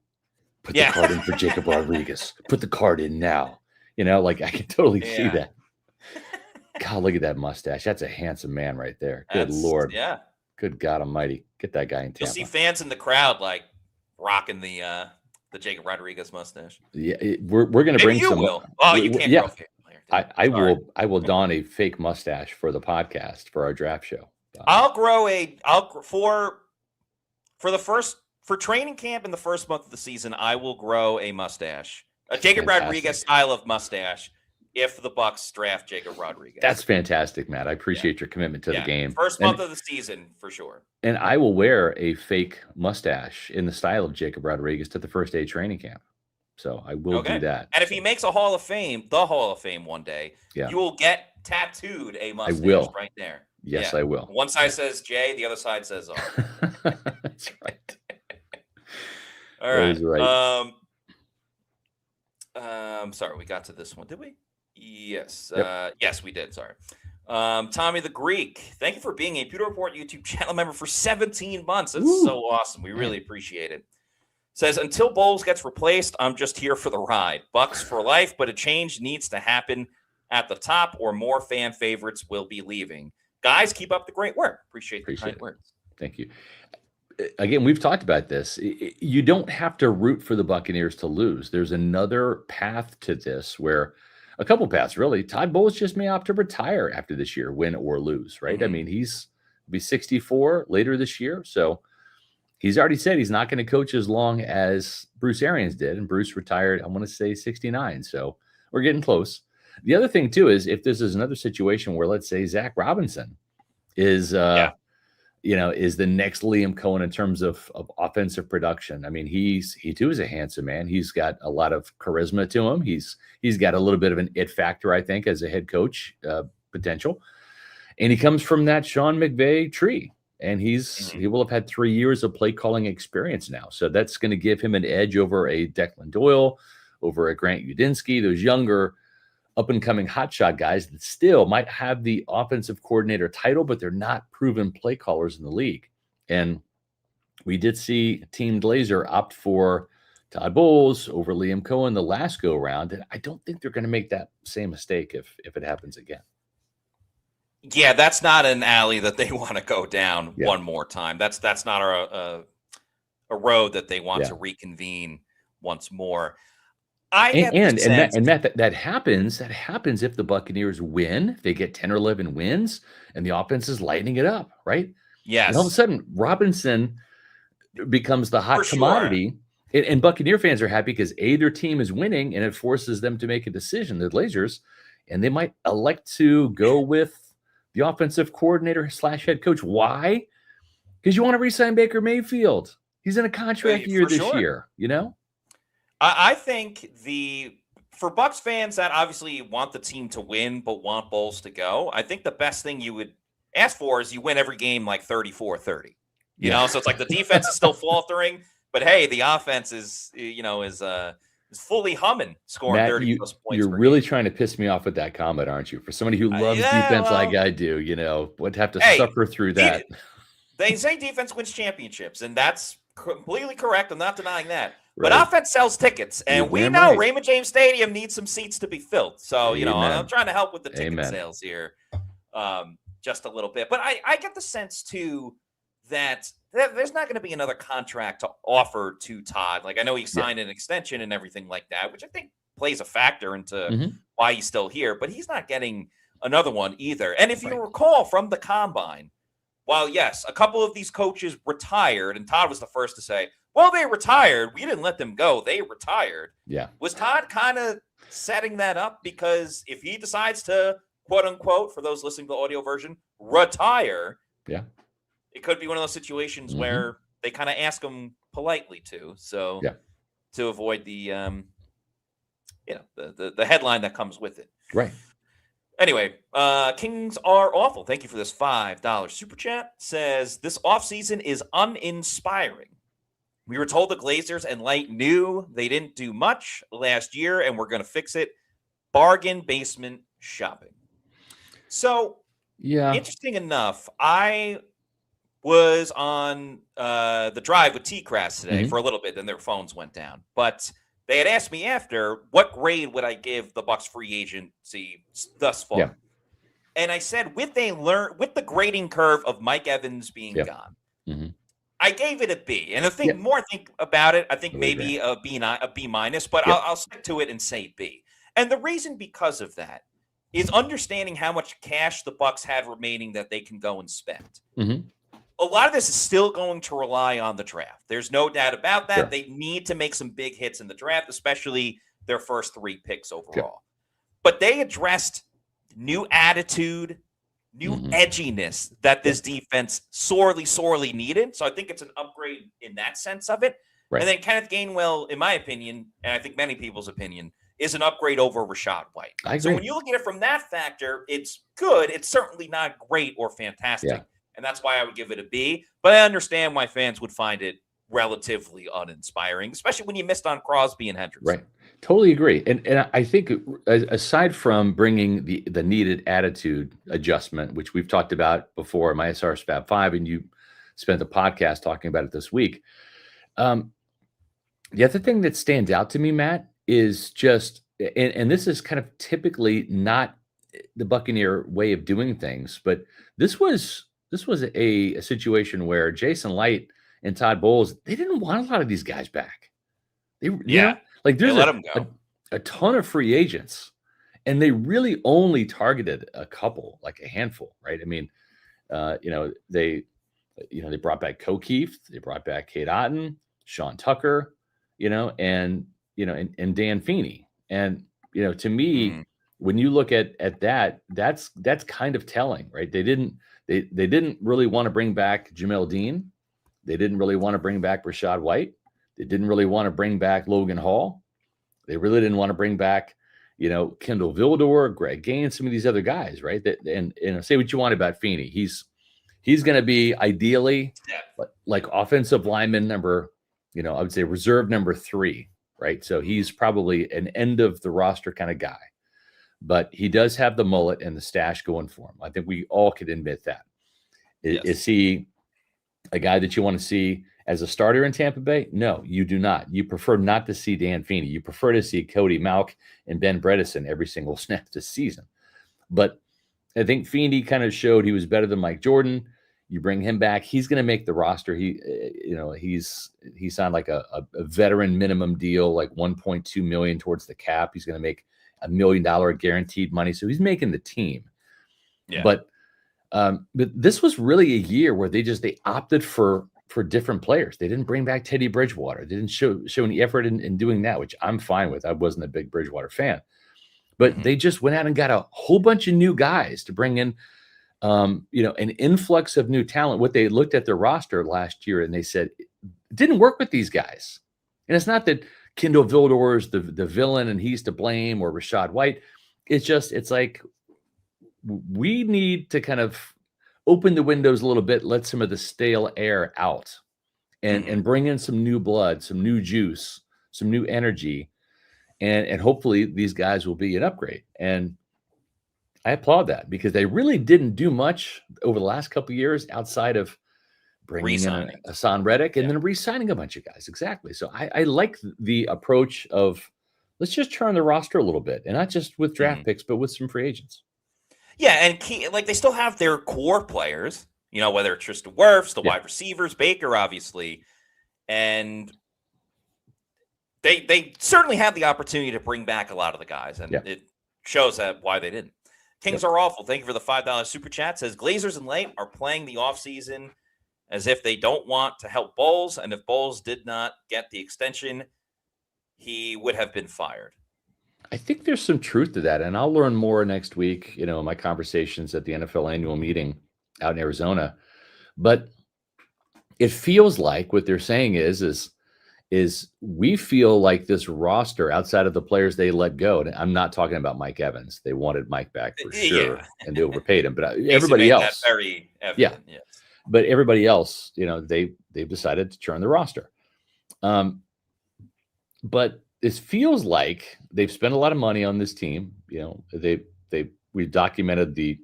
Speaker 2: Put the card in for Jacob Rodriguez. Put the card in now. Like I can totally see that. God, look at that mustache. That's a handsome man right there. Good Lord.
Speaker 1: Yeah.
Speaker 2: Good God Almighty. Get that guy in Tampa.
Speaker 1: You'll see fans in the crowd like rocking the Jacob Rodriguez mustache.
Speaker 2: Yeah, we're going to bring some.
Speaker 1: Will. Oh, you can't.
Speaker 2: Yeah, I will don a fake mustache for the podcast for our draft show.
Speaker 1: For training camp in the first month of the season, I will grow a mustache, a Jacob
Speaker 2: Fantastic.
Speaker 1: Rodriguez style of mustache. If the Bucs draft Jacob Rodriguez,
Speaker 2: that's fantastic, Matt. I appreciate your commitment to the game.
Speaker 1: First month of the season for sure.
Speaker 2: And I will wear a fake mustache in the style of Jacob Rodriguez to the first day of training camp. So I will do that.
Speaker 1: And if he makes the Hall of Fame one day, you will get tattooed a mustache right there.
Speaker 2: Yes, I will.
Speaker 1: One side says J, the other side says R.
Speaker 2: That's right.
Speaker 1: All right.
Speaker 2: That is right.
Speaker 1: Sorry, we got to this one, did we? Yes.
Speaker 2: Yep.
Speaker 1: Yes, we did. Sorry. Tommy the Greek, thank you for being a Pewter Report YouTube channel member for 17 months. That's so awesome. We really appreciate it. Says, until Bowles gets replaced, I'm just here for the ride. Bucs for life, but a change needs to happen at the top or more fan favorites will be leaving. Guys, keep up the great work. Appreciate the kind words.
Speaker 2: Thank you. Again, we've talked about this. You don't have to root for the Buccaneers to lose. There's another path to this where a couple paths, really. Todd Bowles just may opt to retire after this year, win or lose, right? Mm-hmm. I mean, he's be 64 later this year. So he's already said he's not going to coach as long as Bruce Arians did. And Bruce retired, I want to say 69. So we're getting close. The other thing, too, is if this is another situation where, let's say, Zach Robinson is is the next Liam Cohen in terms of offensive production. I mean, he too is a handsome man. He's got a lot of charisma to him. He's got a little bit of an it factor, I think, as a head coach potential. And he comes from that Sean McVay tree. And he will have had 3 years of play calling experience now. So that's going to give him an edge over a Declan Doyle, over a Grant Udinski, those younger up-and-coming hotshot guys that still might have the offensive coordinator title, but they're not proven play callers in the league. And we did see Team Glazer opt for Todd Bowles over Liam Cohen the last go-around, and I don't think they're going to make that same mistake if it happens again.
Speaker 1: Yeah, that's not an alley that they want to go down one more time. That's not a road that they want to reconvene once more.
Speaker 2: Matt, that happens if the Buccaneers win. If they get 10 or 11 wins and the offense is lighting it up, right?
Speaker 1: Yes.
Speaker 2: And all of a sudden, Robinson becomes the hot commodity. Sure. And Buccaneer fans are happy because their team is winning and it forces them to make a decision, the Glazers, and they might elect to go with the offensive coordinator / head coach. Why? Because you want to re-sign Baker Mayfield. He's in a contract year this year,
Speaker 1: I think for Bucs fans that obviously want the team to win but want Bowles to go, I think the best thing you would ask for is you win every game like 34-30. You know, so it's like the defense is still faltering, but hey, the offense is fully humming, scoring 30 plus points.
Speaker 2: You're really trying to piss me off with that comment, aren't you? For somebody who loves defense like I do, would have to suffer through that.
Speaker 1: They say defense wins championships, and that's completely correct. I'm not denying that. Right. But offense sells tickets, and we know Raymond James Stadium needs some seats to be filled. So, I'm trying to help with the ticket sales here just a little bit. But I get the sense, too, that there's not going to be another contract to offer to Todd. Like, I know he signed an extension and everything like that, which I think plays a factor into why he's still here. But he's not getting another one either. And if you recall from the Combine, while, yes, a couple of these coaches retired, and Todd was the first to say, well, they retired. We didn't let them go. They retired.
Speaker 2: Yeah.
Speaker 1: Was Todd kind of setting that up? Because if he decides to, quote unquote, for those listening to the audio version, retire, it could be one of those situations where they kind of ask him politely to. So to avoid the the headline that comes with it.
Speaker 2: Right.
Speaker 1: Anyway, Kings are awful. Thank you for this $5 super chat. Says this offseason is uninspiring. We were told the Glazers and Light knew they didn't do much last year, and we're going to fix it. Bargain basement shopping. So,
Speaker 2: Yeah.
Speaker 1: interesting enough, I was on the drive with T-Crass today for a little bit, then their phones went down. But they had asked me after, what grade would I give the Bucs free agency thus far?
Speaker 2: Yeah.
Speaker 1: And I said, with the grading curve of Mike Evans being gone, I gave it a B. And the more I think about it, I think maybe a B minus, but I'll stick to it and say B. And the reason because of that is understanding how much cash the Bucs had remaining that they can go and spend. A lot of this is still going to rely on the draft. There's no doubt about that.
Speaker 2: Sure.
Speaker 1: They need to make some big hits in the draft, especially their first 3 picks overall. But they addressed new attitude, new edginess that this defense sorely needed. So I think it's an upgrade in that sense of it. Right. And then Kenneth Gainwell, in my opinion, and I think many people's opinion, is an upgrade over Rashad White. So when you look at it from that factor, it's good. It's certainly not great or fantastic. Yeah. And that's why I would give it a B. But I understand why fans would find it relatively uninspiring, especially when you missed on Crosby and Hendricks.
Speaker 2: Right. Totally agree. And I think aside from bringing the needed attitude adjustment, which we've talked about before, my SR's Fab 5, and you spent the podcast talking about it this week. The other thing that stands out to me, Matt, is just, and this is kind of typically not the Buccaneer way of doing things, but this was a situation where Jason Light and Todd Bowles, they didn't want a lot of these guys back. You know, like there's a ton of free agents, and they really only targeted a couple, like a handful, right? I mean, they brought back O'Keefe, they brought back Cade Otton, Sean Tucker, and Dan Feeney. And, to me, when you look at that, that's kind of telling, right? They didn't really want to bring back Jamel Dean. They didn't really want to bring back Rashad White. They didn't really want to bring back Logan Hall. They really didn't want to bring back, Kendall Vildor, Greg Gaines, some of these other guys, right? And say what you want about Feeney. He's going to be ideally like offensive lineman number, I would say reserve number 3, right? So he's probably an end of the roster kind of guy. But he does have the mullet and the stash going for him. I think we all could admit that. Is he a guy that you want to see as a starter in Tampa Bay? No, you do not. You prefer not to see Dan Feeney. You prefer to see Cody Mauch and Ben Bredesen every single snap this season. But I think Feeney kind of showed he was better than Mike Jordan. You bring him back, he's going to make the roster. He signed like a veteran minimum deal, like $1.2 million towards the cap. He's going to make $1 million guaranteed money. So he's making the team. Yeah. But this was really a year where they opted for different players. They didn't bring back Teddy Bridgewater. They didn't show any effort in doing that, which I'm fine with. I wasn't a big Bridgewater fan, but they just went out and got a whole bunch of new guys to bring in, an influx of new talent. What they looked at their roster last year and they said, it didn't work with these guys. And it's not that Kendall Vildor is the villain and he's to blame, or Rashad White. It's like we need to kind of open the windows a little bit, let some of the stale air out, and bring in some new blood, some new juice, some new energy, and hopefully these guys will be an upgrade. And I applaud that because they really didn't do much over the last couple of years outside of bringing in Hassan Reddick and then re-signing a bunch of guys. Exactly. So I like the approach of let's just turn the roster a little bit, and not just with draft picks, but with some free agents.
Speaker 1: Yeah, and they still have their core players, whether it's Tristan Wirfs, the wide receivers, Baker, obviously, and they certainly have the opportunity to bring back a lot of the guys, and it shows that why they didn't. Kings are awful. Thank you for the $5 super chat. Says Glazers and Light are playing the offseason as if they don't want to help Bowles, and if Bowles did not get the extension, he would have been fired.
Speaker 2: I think there's some truth to that, and I'll learn more next week, in my conversations at the NFL annual meeting out in Arizona. But it feels like what they're saying is we feel like this roster outside of the players they let go. And I'm not talking about Mike Evans. They wanted Mike back for sure, and they overpaid him. But everybody else,
Speaker 1: very evident, yes.
Speaker 2: But everybody else, they've decided to churn the roster. But it feels like they've spent a lot of money on this team. We've documented the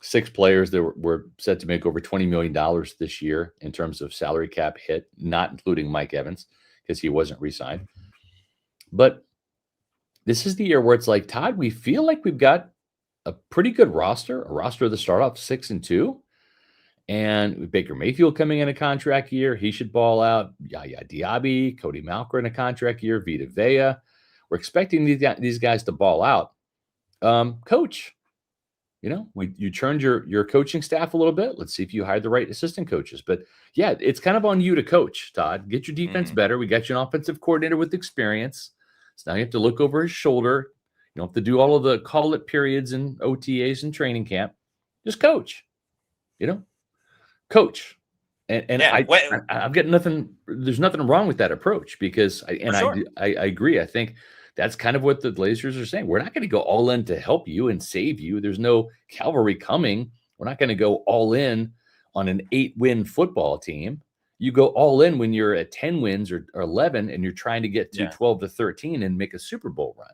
Speaker 2: 6 players that were set to make over $20 million this year in terms of salary cap hit, not including Mike Evans because he wasn't re-signed. But this is the year where it's like, Todd, we feel like we've got a pretty good roster, a roster that start off 6-2. And with Baker Mayfield coming in a contract year, he should ball out. Yaya Diaby, Cody Malker in a contract year, Vita Vea. We're expecting these guys to ball out. Coach, you turned your coaching staff a little bit. Let's see if you hired the right assistant coaches. But yeah, it's kind of on you to coach, Todd. Get your defense better. We got you an offensive coordinator with experience. So now you have to look over his shoulder. You don't have to do all of the call-it periods and OTAs and training camp. Just coach. Coach. And I've got nothing. There's nothing wrong with that approach because I agree. I think that's kind of what the Blazers are saying. We're not going to go all in to help you and save you. There's no cavalry coming. We're not going to go all in on an 8-win football team. You go all in when you're at 10 wins or 11 and you're trying to get to 12 to 13 and make a Super Bowl run.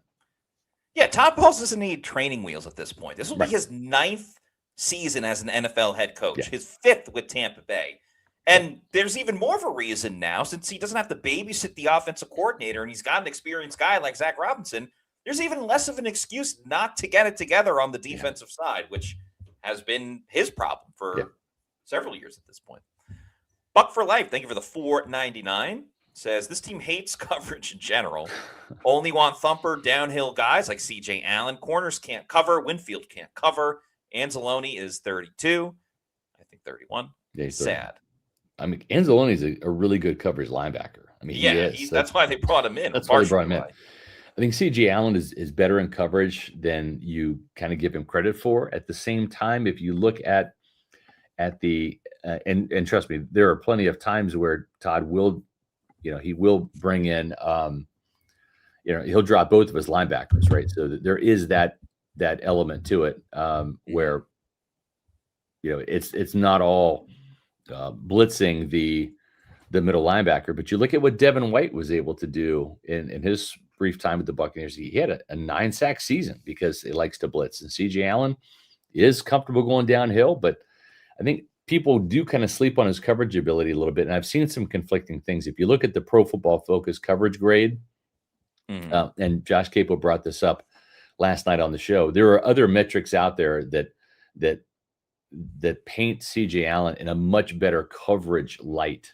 Speaker 1: Yeah, Todd Bowles doesn't need training wheels at this point. This will be his 9th season as an NFL head coach, his 5th with Tampa Bay. And there's even more of a reason now, since he doesn't have to babysit the offensive coordinator and he's got an experienced guy like Zach Robinson, there's even less of an excuse not to get it together on the defensive side, which has been his problem for several years at this point. Buck for Life, thank you for the $4.99. Says, this team hates coverage in general. Only want thumper downhill guys like C.J. Allen. Corners can't cover. Winfield can't cover. Anzalone is 32. I think 31. Yeah, sad.
Speaker 2: I mean, Anzalone is a really good coverage linebacker. I mean,
Speaker 1: that's why they brought him in.
Speaker 2: That's why they brought him in. I think C.J. Allen is better in coverage than you kind of give him credit for. At the same time, if you look at the and trust me, there are plenty of times where Todd will, he will bring in, he'll drop both of his linebackers, right? So there is that element to it where, it's not all blitzing the middle linebacker, but you look at what Devin White was able to do in his brief time with the Buccaneers. He had a 9-sack season because he likes to blitz, and C.J. Allen is comfortable going downhill, but I think people do kind of sleep on his coverage ability a little bit. And I've seen some conflicting things. If you look at the Pro Football Focus coverage grade, and Josh Capo brought this up last night on the show, there are other metrics out there that paint C.J. Allen in a much better coverage light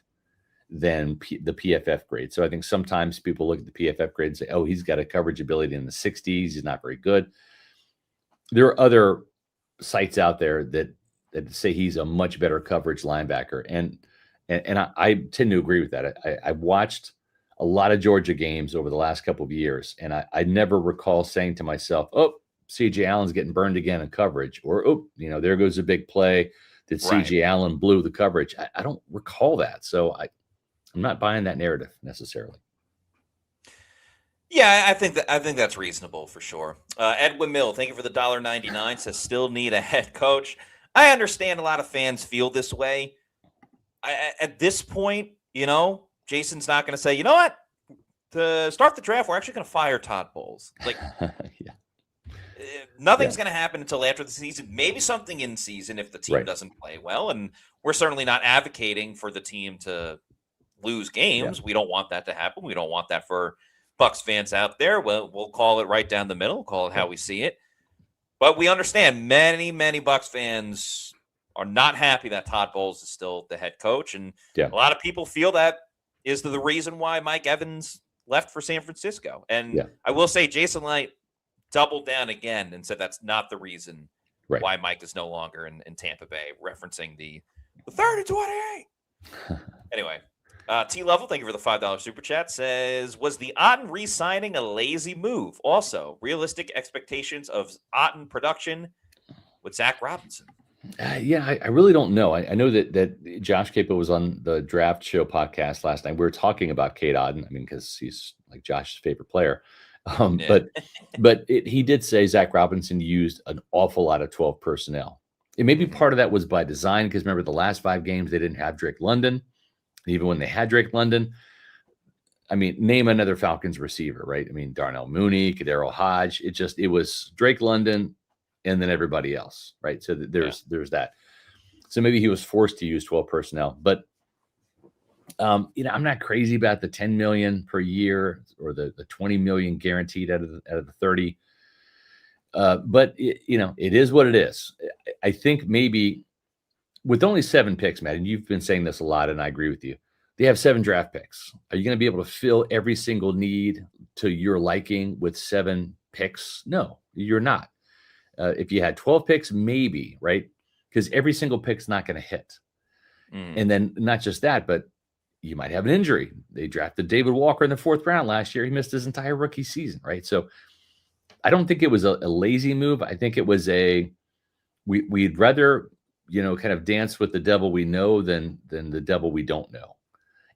Speaker 2: than the PFF grade. So I think sometimes people look at the PFF grade and say, oh, he's got a coverage ability in the 60s. He's not very good. There are other sites out there that say he's a much better coverage linebacker. And I tend to agree with that. I've watched a lot of Georgia games over the last couple of years, and I never recall saying to myself, oh, C.J. Allen's getting burned again in coverage, or, oh, there goes a big play that C.J. Allen blew the coverage. I don't recall that. So I'm not buying that narrative necessarily.
Speaker 1: Yeah, I think that's reasonable for sure. Edwin Mill, thank you for the $1.99. Says, still need a head coach. I understand a lot of fans feel this way. At this point, Jason's not going to say, you know what? To start the draft, we're actually going to fire Todd Bowles. Like, nothing's going to happen until after the season. Maybe something in season if the team doesn't play well. And we're certainly not advocating for the team to lose games. Yeah. We don't want that to happen. We don't want that for Bucs fans out there. We'll call it right down the middle. Call it how we see it. But we understand many, many Bucs fans are not happy that Todd Bowles is still the head coach. And a lot of people feel that is the reason why Mike Evans left for San Francisco. And I will say Jason Light doubled down again and said that's not the reason why Mike is no longer in Tampa Bay, referencing the 30-28. Anyway, T-Level, thank you for the $5 super chat, says, was the Otten re-signing a lazy move? Also, realistic expectations of Otten production with Zach Robinson.
Speaker 2: I really don't know. I know that Josh Capo was on the Draft Show podcast last night. We were talking about Cade Otten. I mean, because he's like Josh's favorite player. But he did say Zach Robinson used an awful lot of 12 personnel. And maybe part of that was by design, because remember the last 5 games they didn't have Drake London. Even when they had Drake London, I mean, name another Falcons receiver, right? I mean, Darnell Mooney, Kadero Hodge. It was Drake London and then everybody else, right? So there's that. So maybe he was forced to use 12 personnel, but I'm not crazy about the 10 million per year or the 20 million guaranteed out of the 30. But it is what it is. I think maybe with only 7 picks, Matt, and you've been saying this a lot, and I agree with you. They have 7 draft picks. Are you going to be able to fill every single need to your liking with 7 picks? No, you're not. If you had 12 picks, maybe, right? Because every single pick's not going to hit. And then not just that, but you might have an injury. They drafted David Walker in the 4th round last year. He missed his entire rookie season, right? So I don't think it was a lazy move. I think it was we'd rather, kind of dance with the devil we know than the devil we don't know.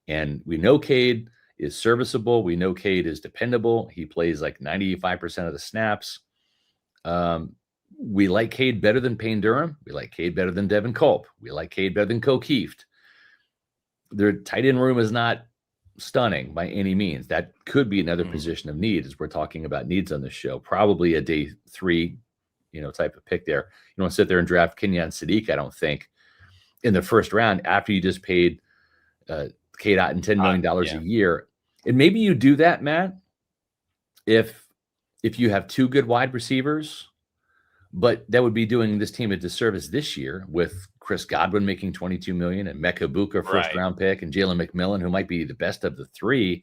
Speaker 2: And we know Cade is serviceable. We know Cade is dependable. He plays like 95% of the snaps. We like Cade better than Payne Durham. We like Cade better than Devin Culp. We like Cade better than Kokeeft. Their tight end room is not stunning by any means. That could be another position of need as we're talking about needs on this show. Probably a day 3, type of pick there. You don't sit there and draft Kenyon Sadiq, I don't think, in the 1st round after you just paid Cade Otton $10 million a year. And maybe you do that, Matt, if you have 2 good wide receivers, but that would be doing this team a disservice this year with Chris Godwin making $22 million and Mecca Buka first-round pick and Jalen McMillan, who might be the best of the 3,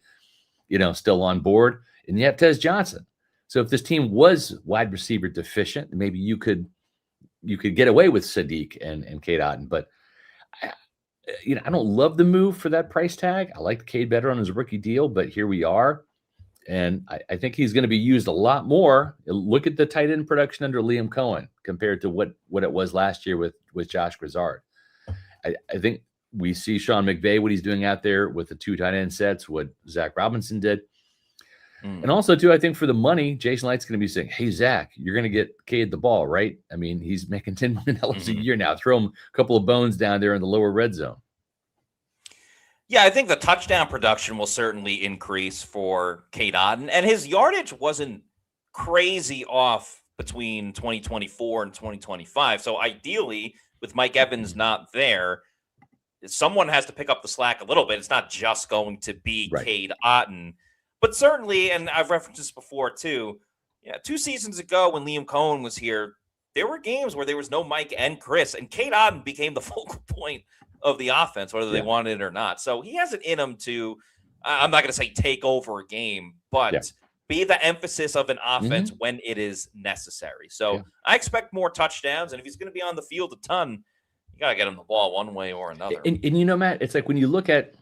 Speaker 2: still on board. And you have Tez Johnson. So if this team was wide receiver deficient, maybe you could get away with Sadiq and Cade Otton. But I don't love the move for that price tag. I like Cade better on his rookie deal, but here we are. And I think he's going to be used a lot more. Look at the tight end production under Liam Cohen compared to what it was last year with Josh Grizzard. I think we see Sean McVay, what he's doing out there with the 2 tight end sets, what Zach Robinson did. And also, too, I think for the money, Jason Light's going to be saying, hey, Zach, you're going to get Cade the ball, right? I mean, he's making $10 million a year now. Throw him a couple of bones down there in the lower red zone.
Speaker 1: Yeah, I think the touchdown production will certainly increase for Cade Otton, and his yardage wasn't crazy off between 2024 and 2025. So ideally, with Mike Evans not there, someone has to pick up the slack a little bit. It's not just going to be Cade Otton, but certainly, and I've referenced this before too. Yeah, 2 seasons ago when Liam Cohen was here, there were games where there was no Mike and Chris, and Cade Otton became the focal point of the offense, whether they wanted it or not. So he has it in him to, I'm not going to say take over a game, but be the emphasis of an offense when it is necessary. So I expect more touchdowns, and if he's going to be on the field a ton, you got to get him the ball one way or another.
Speaker 2: And Matt, it's like when you look at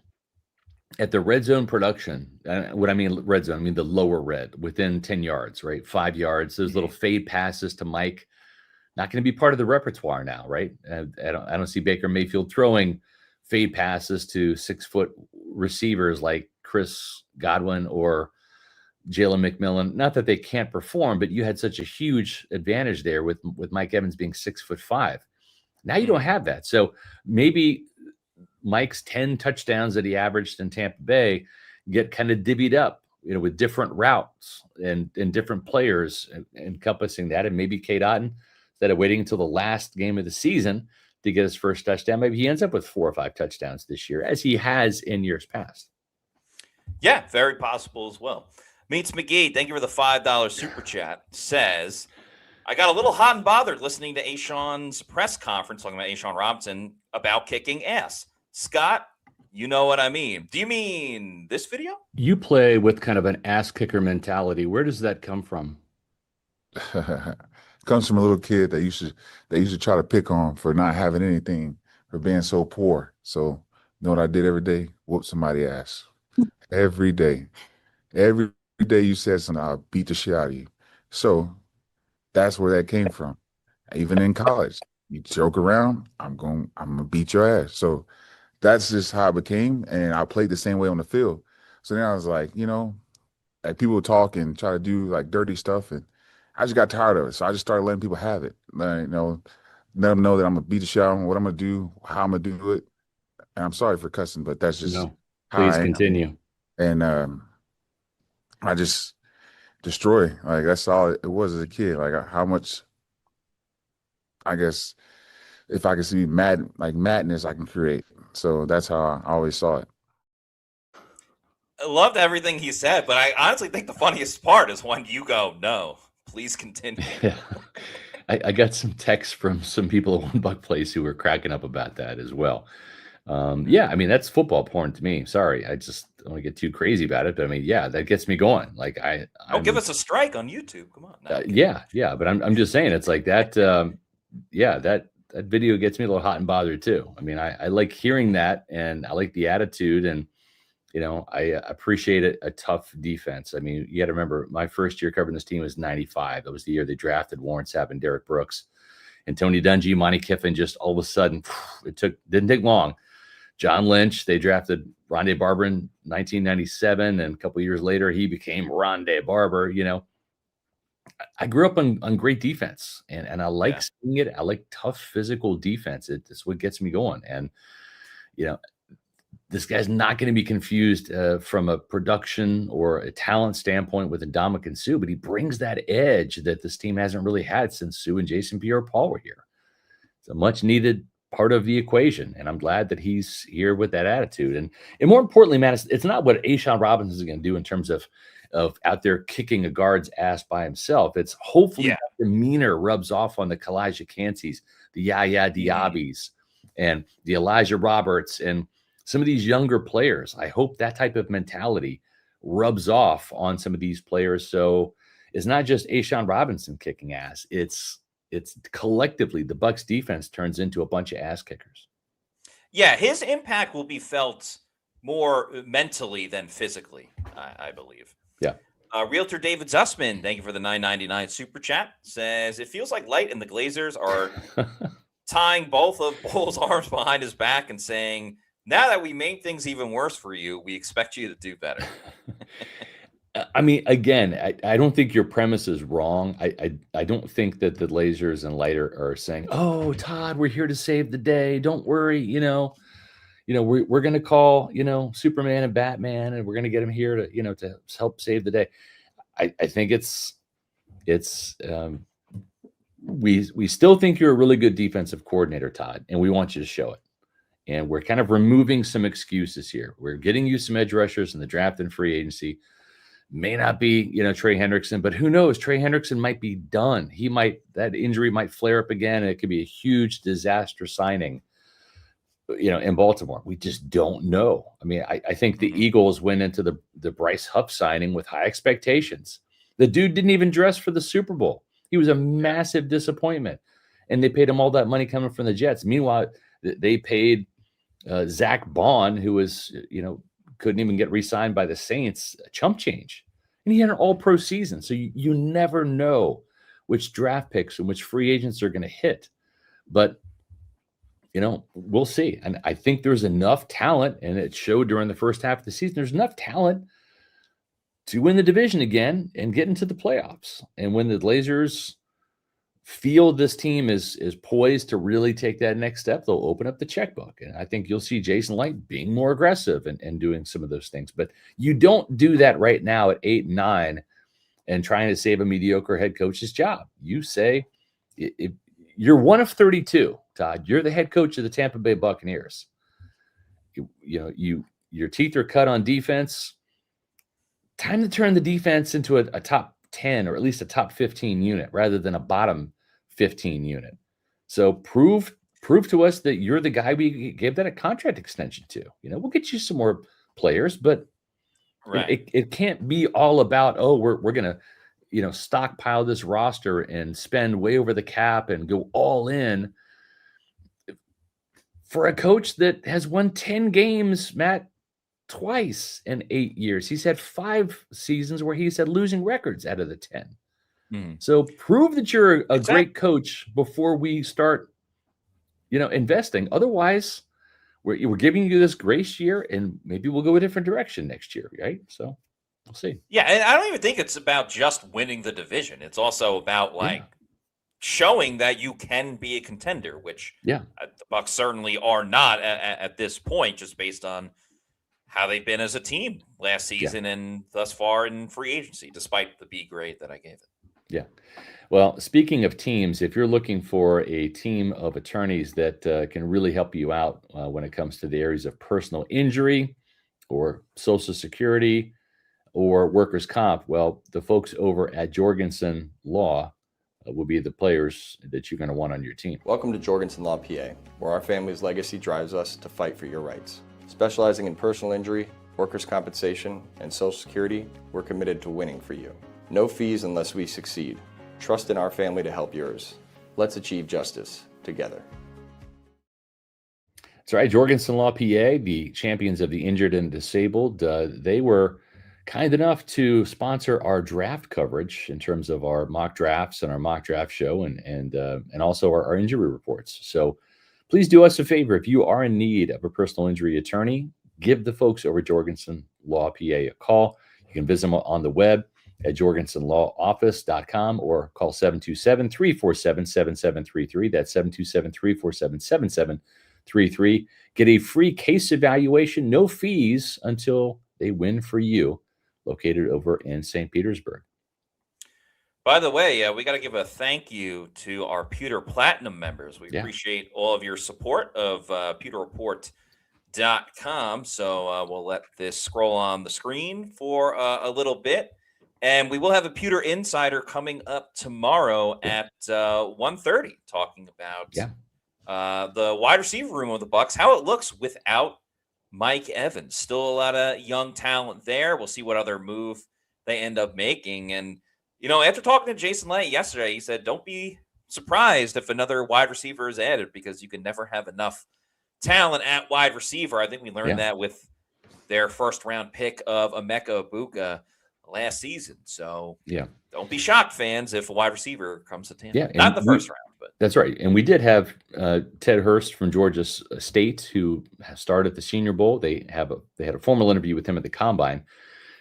Speaker 2: the red zone production, what I memean red zone, I mean the lower red, within 10 yards, right? 5 yards, those little fade passes to Mike, not going to be part of the repertoire now, right? I don't see Baker Mayfield throwing fade passes to 6-foot receivers like Chris Godwin or Jalen McMillan. Not that they can't perform, but you had such a huge advantage there with Mike Evans being 6'5". Now you don't have that. So maybe Mike's 10 touchdowns that he averaged in Tampa Bay get kind of divvied up, with different routes and different players encompassing that. And maybe Cade Otton, instead of waiting until the last game of the season to get his first touchdown, maybe he ends up with 4 or 5 touchdowns this year, as he has in years past.
Speaker 1: Yeah, very possible as well. Meets McGee, thank you for the $5 super chat. Says, I got a little hot and bothered listening to Ashawn's press conference talking about Ashawn Robinson about kicking ass. Scott, you know what I mean. Do you mean this video?
Speaker 2: You play with kind of an ass kicker mentality. Where does that come from?
Speaker 3: Comes from a little kid that used to try to pick on for not having anything, for being so poor. So, you know what I did every day? Whoop somebody's ass. Every day. Every day you said something, I'll beat the shit out of you. So that's where that came from. Even in college, you joke around, I'm gonna beat your ass. So that's just how it became, and I played the same way on the field. So then I was like, like people talk and try to do like dirty stuff, and I just got tired of it. So I just started letting people have it. Let them know that I'm gonna beat the shit out of them, what I'm gonna do, how I'm gonna do it. And I'm sorry for cussing, but that's just
Speaker 2: no.
Speaker 3: how
Speaker 2: Please
Speaker 3: I am.
Speaker 2: continue.
Speaker 3: and I just destroy. Like that's all it was as a kid. Like how much, I guess, if I can see madness, I can create. So that's how I always saw it.
Speaker 1: I loved everything he said, but I honestly think the funniest part is when you go, "No, please continue."
Speaker 2: Yeah. I got some texts from some people at One Buck Place who were cracking up about that as well. Yeah, I mean, that's football porn to me. Sorry, I just don't want to get too crazy about it, but I mean, yeah, that gets me going. Like
Speaker 1: Don't give us a strike on YouTube. Come on. No,
Speaker 2: yeah, but I'm just saying it's like that. Yeah, that video gets me a little hot and bothered too. I mean, I like hearing that, and I like the attitude, and I appreciate a tough defense. I mean, you got to remember, my first year covering this team was '95. It was the year they drafted Warren Sapp and Derek Brooks, and Tony Dungy, Monty Kiffin. Just all of a sudden, didn't take long. John Lynch, they drafted Rondé Barber in 1997, and a couple of years later, he became Rondé Barber. I grew up on great defense, and I like seeing it. I like tough physical defense. It's what gets me going. And this guy's not going to be confused from a production or a talent standpoint with Ndamukong Suh, but he brings that edge that this team hasn't really had since Sue and Jason Pierre-Paul were here. It's a much needed part of the equation, and I'm glad that he's here with that attitude. And more importantly, man, it's not what A'Shawn Robinson is going to do in terms of out there kicking a guard's ass by himself. It's hopefully that demeanor rubs off on the Kalijah Canseys, the Yaya Diabis, and the Elijah Roberts, and some of these younger players. I hope that type of mentality rubs off on some of these players. So it's not just A'Shawn Robinson kicking ass. It's collectively the Bucs defense turns into a bunch of ass kickers.
Speaker 1: Yeah, his impact will be felt more mentally than physically, I believe.
Speaker 2: Yeah.
Speaker 1: Realtor David Zussman, thank you for the $9.99 super chat. Says it feels like Light and the Glazers are tying both of Bull's arms behind his back and saying, "Now that we made things even worse for you, we expect you to do better."
Speaker 2: I mean, again, I don't think your premise is wrong. I don't think that the Glazers and Light are saying, "Oh, Todd, we're here to save the day. Don't worry, we're going to call, Superman and Batman, and we're going to get him here to, to help save the day." I think we still think you're a really good defensive coordinator, Todd, and we want you to show it. And we're kind of removing some excuses here. We're getting you some edge rushers in the draft and free agency. May not be, Trey Hendrickson, but who knows? Trey Hendrickson might be done. That injury might flare up again, and it could be a huge disaster signing, in Baltimore. We just don't know. I mean, I think the Eagles went into the Bryce Huff signing with high expectations. The dude didn't even dress for the Super Bowl. He was a massive disappointment, and they paid him all that money coming from the Jets. Meanwhile, they paid Zach Bond, who was, couldn't even get re-signed by the Saints, a chump change. And he had an all-pro season. So you never know which draft picks and which free agents are going to hit. But, we'll see. And I think there's enough talent, and it showed during the first half of the season, there's enough talent to win the division again and get into the playoffs. And when the Blazers feel this team is poised to really take that next step, they'll open up the checkbook. And I think you'll see Jason Light being more aggressive and doing some of those things. But you don't do that right now at 8-9 and trying to save a mediocre head coach's job. You say, if you're one of 32, Todd, you're the head coach of the Tampa Bay Buccaneers. Your teeth are cut on defense. Time to turn the defense into a top 10 or at least a top 15 unit rather than a bottom 15 unit. So prove to us that you're the guy we gave that a contract extension to. We'll get you some more players, but it can't be all about, we're going to, stockpile this roster and spend way over the cap and go all in for a coach that has won 10 games, Matt, twice in 8 years. He's had 5 seasons where he's had losing records out of the 10. So prove that you're a great coach before we start, investing. Otherwise, we're giving you this grace year, and maybe we'll go a different direction next year, right? So we'll see.
Speaker 1: Yeah, and I don't even think it's about just winning the division. It's also about showing that you can be a contender, which the Bucs certainly are not at this point, just based on how they've been as a team last season and thus far in free agency, despite the B grade that I gave it.
Speaker 2: Yeah. Well, speaking of teams, if you're looking for a team of attorneys that can really help you out when it comes to the areas of personal injury or Social Security or workers' comp, well, the folks over at Jorgensen Law will be the players that you're going to want on your team.
Speaker 4: Welcome to Jorgensen Law P.A., where our family's legacy drives us to fight for your rights. Specializing in personal injury, workers' compensation, and Social Security, we're committed to winning for you. No fees unless we succeed. Trust in our family to help yours. Let's achieve justice together.
Speaker 2: That's right. Jorgensen Law P.A., the champions of the injured and disabled, they were kind enough to sponsor our draft coverage in terms of our mock drafts and our mock draft show and also our injury reports. So please do us a favor. If you are in need of a personal injury attorney, give the folks over Jorgensen Law PA a call. You can visit them on the web at jorgensenlawoffice.com or call 727-347-7733. That's 727-347-7733. Get a free case evaluation, no fees until they win for you, located over in St. Petersburg.
Speaker 1: By the way, we got to give a thank you to our Pewter Platinum members. We appreciate all of your support of pewterreport.com. So we'll let this scroll on the screen for a little bit. And we will have a Pewter Insider coming up tomorrow at 1:30 talking about the wide receiver room of the Bucs, how it looks without Mike Evans. Still a lot of young talent there. We'll see what other move they end up making. And, you know, after talking to Jason Light yesterday, he said, don't be surprised if another wide receiver is added because you can never have enough talent at wide receiver. I think we learned that with their first round pick of Emeka Egbuka last season. So don't be shocked, fans, if a wide receiver comes to Tampa. Not the first round. But
Speaker 2: that's right. And we did have Ted Hurst from Georgia State, who started at the Senior Bowl. They had a formal interview with him at the Combine.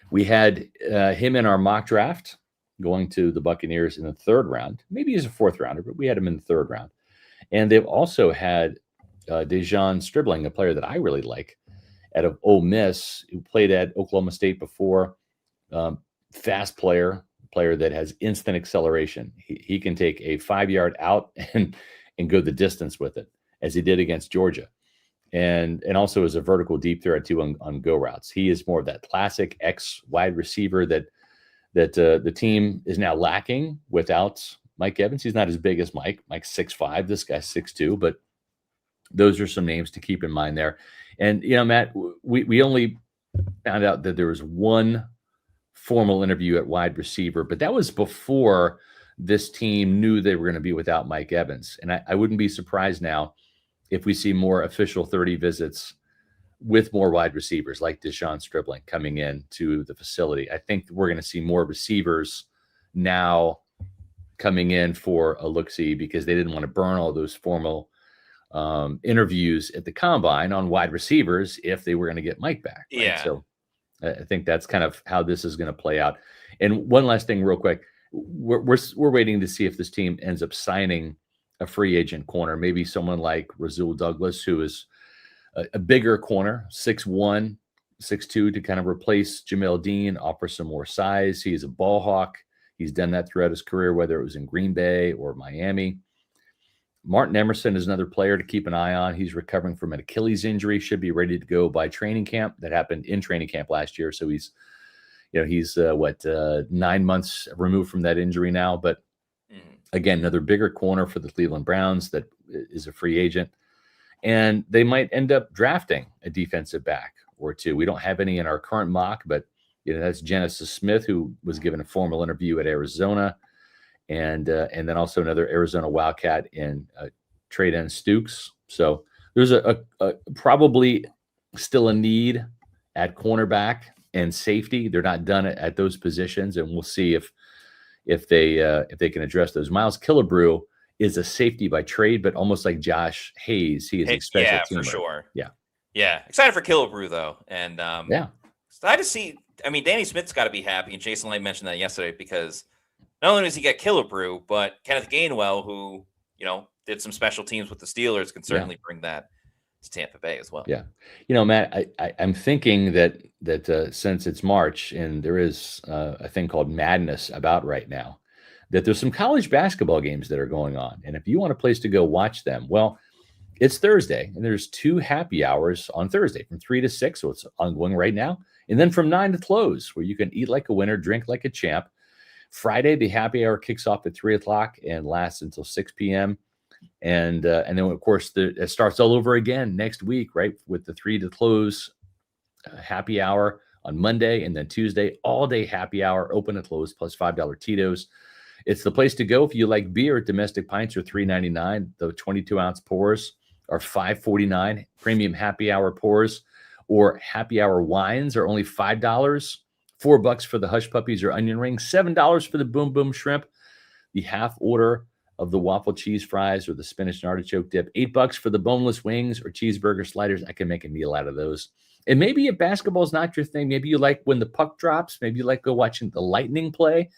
Speaker 2: We had him in our mock draft going to the Buccaneers in the third round. Maybe he's a fourth rounder, but we had him in the third round. And they've also had Dejon Stribling, a player that I really like, out of Ole Miss, who played at Oklahoma State before. Fast player that has instant acceleration. He can take a 5-yard out and go the distance with it, as he did against Georgia. And also is a vertical deep threat too on go routes. He is more of that classic X wide receiver that the team is now lacking without Mike Evans. He's not as big as Mike. Mike's 6'5", this guy's 6'2", but those are some names to keep in mind there. And, you know, Matt, we only found out that there was one formal interview at wide receiver, but that was before this team knew they were going to be without Mike Evans. And I wouldn't be surprised now if we see more official 30 visits with more wide receivers like Dejon Stribling coming in to the facility. I think we're going to see more receivers now coming in for a look-see because they didn't want to burn all those formal interviews at the Combine on wide receivers if they were going to get Mike back. Right?
Speaker 1: Yeah.
Speaker 2: So I think that's kind of how this is going to play out. And one last thing real quick, we're waiting to see if this team ends up signing a free agent corner, maybe someone like Rasul Douglas, who is a bigger corner, 6'1", 6'2", to kind of replace Jamel Dean, offer some more size. He is a ball hawk. He's done that throughout his career, whether it was in Green Bay or Miami. Martin Emerson is another player to keep an eye on. He's recovering from an Achilles injury, should be ready to go by training camp. That happened in training camp last year. So he's 9 months removed from that injury now. But again, another bigger corner for the Cleveland Browns that is a free agent. And they might end up drafting a defensive back or two. We don't have any in our current mock, but that's Genesis Smith, who was given a formal interview at Arizona. And then also another Arizona Wildcat in trade end Stukes. So there's a probably still a need at cornerback and safety. They're not done at those positions, and we'll see if they can address those. Miles Killebrew is a safety by trade, but almost like Josh Hayes, he is a special teamer.
Speaker 1: For sure.
Speaker 2: Yeah.
Speaker 1: Excited for Killebrew though, and I just see. I mean, Danny Smith's got to be happy, and Jason Light mentioned that yesterday because not only does he get Killebrew, but Kenneth Gainwell, who did some special teams with the Steelers, can certainly bring that to Tampa Bay as well.
Speaker 2: Yeah. Matt, I'm thinking that since it's March and there is a thing called madness about right now, that there's some college basketball games that are going on. And if you want a place to go watch them, well, it's Thursday and there's 2 happy hours on Thursday from 3 to 6. So it's ongoing right now. And then from 9 to close, where you can eat like a winner, drink like a champ. Friday, the happy hour kicks off at 3 o'clock and lasts until 6 p.m. And then, of course, it starts all over again next week, right, with the 3 to close happy hour on Monday, and then Tuesday, all-day happy hour, open and close, plus $5 Tito's. It's the place to go if you like beer. Domestic pints are $3.99. The 22-ounce pours are $5.49. Premium happy hour pours or happy hour wines are only $5. $4 for the hush puppies or onion rings. $7 for the boom boom shrimp. The half order of the waffle cheese fries or the spinach and artichoke dip. $8 for the boneless wings or cheeseburger sliders. I can make a meal out of those. And maybe if basketball is not your thing, maybe you like when the puck drops, maybe you like go watching the Lightning play.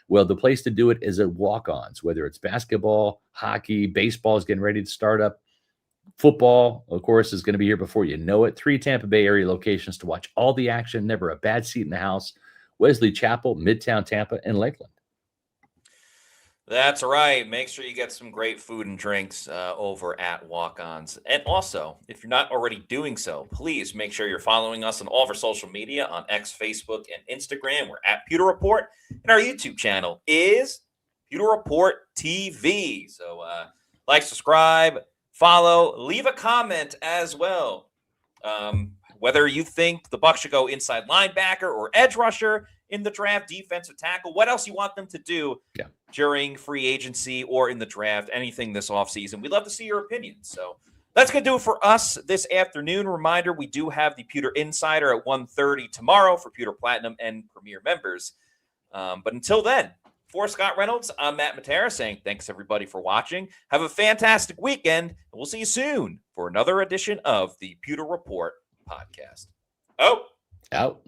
Speaker 2: Well, the place to do it is at walk-ons, whether it's basketball, hockey, baseball is getting ready to start up. Football, of course, is going to be here before you know it. 3 Tampa Bay area locations to watch all the action. Never a bad seat in the house. Wesley Chapel, Midtown Tampa, and Lakeland.
Speaker 1: That's right. Make sure you get some great food and drinks over at Walk-Ons. And also, if you're not already doing so, please make sure you're following us on all of our social media on X, Facebook, and Instagram. We're at Pewter Report. And our YouTube channel is Pewter Report TV. So like, subscribe, follow, leave a comment as well. Whether you think the Bucs should go inside linebacker or edge rusher in the draft, defensive tackle, what else you want them to do during free agency or in the draft, anything this offseason. We'd love to see your opinions. So that's going to do it for us this afternoon. Reminder, we do have the Pewter Insider at 1:30 tomorrow for Pewter Platinum and Premier members. But until then, for Scott Reynolds, I'm Matt Matera saying thanks, everybody, for watching. Have a fantastic weekend, and we'll see you soon for another edition of the Pewter Report podcast. Out.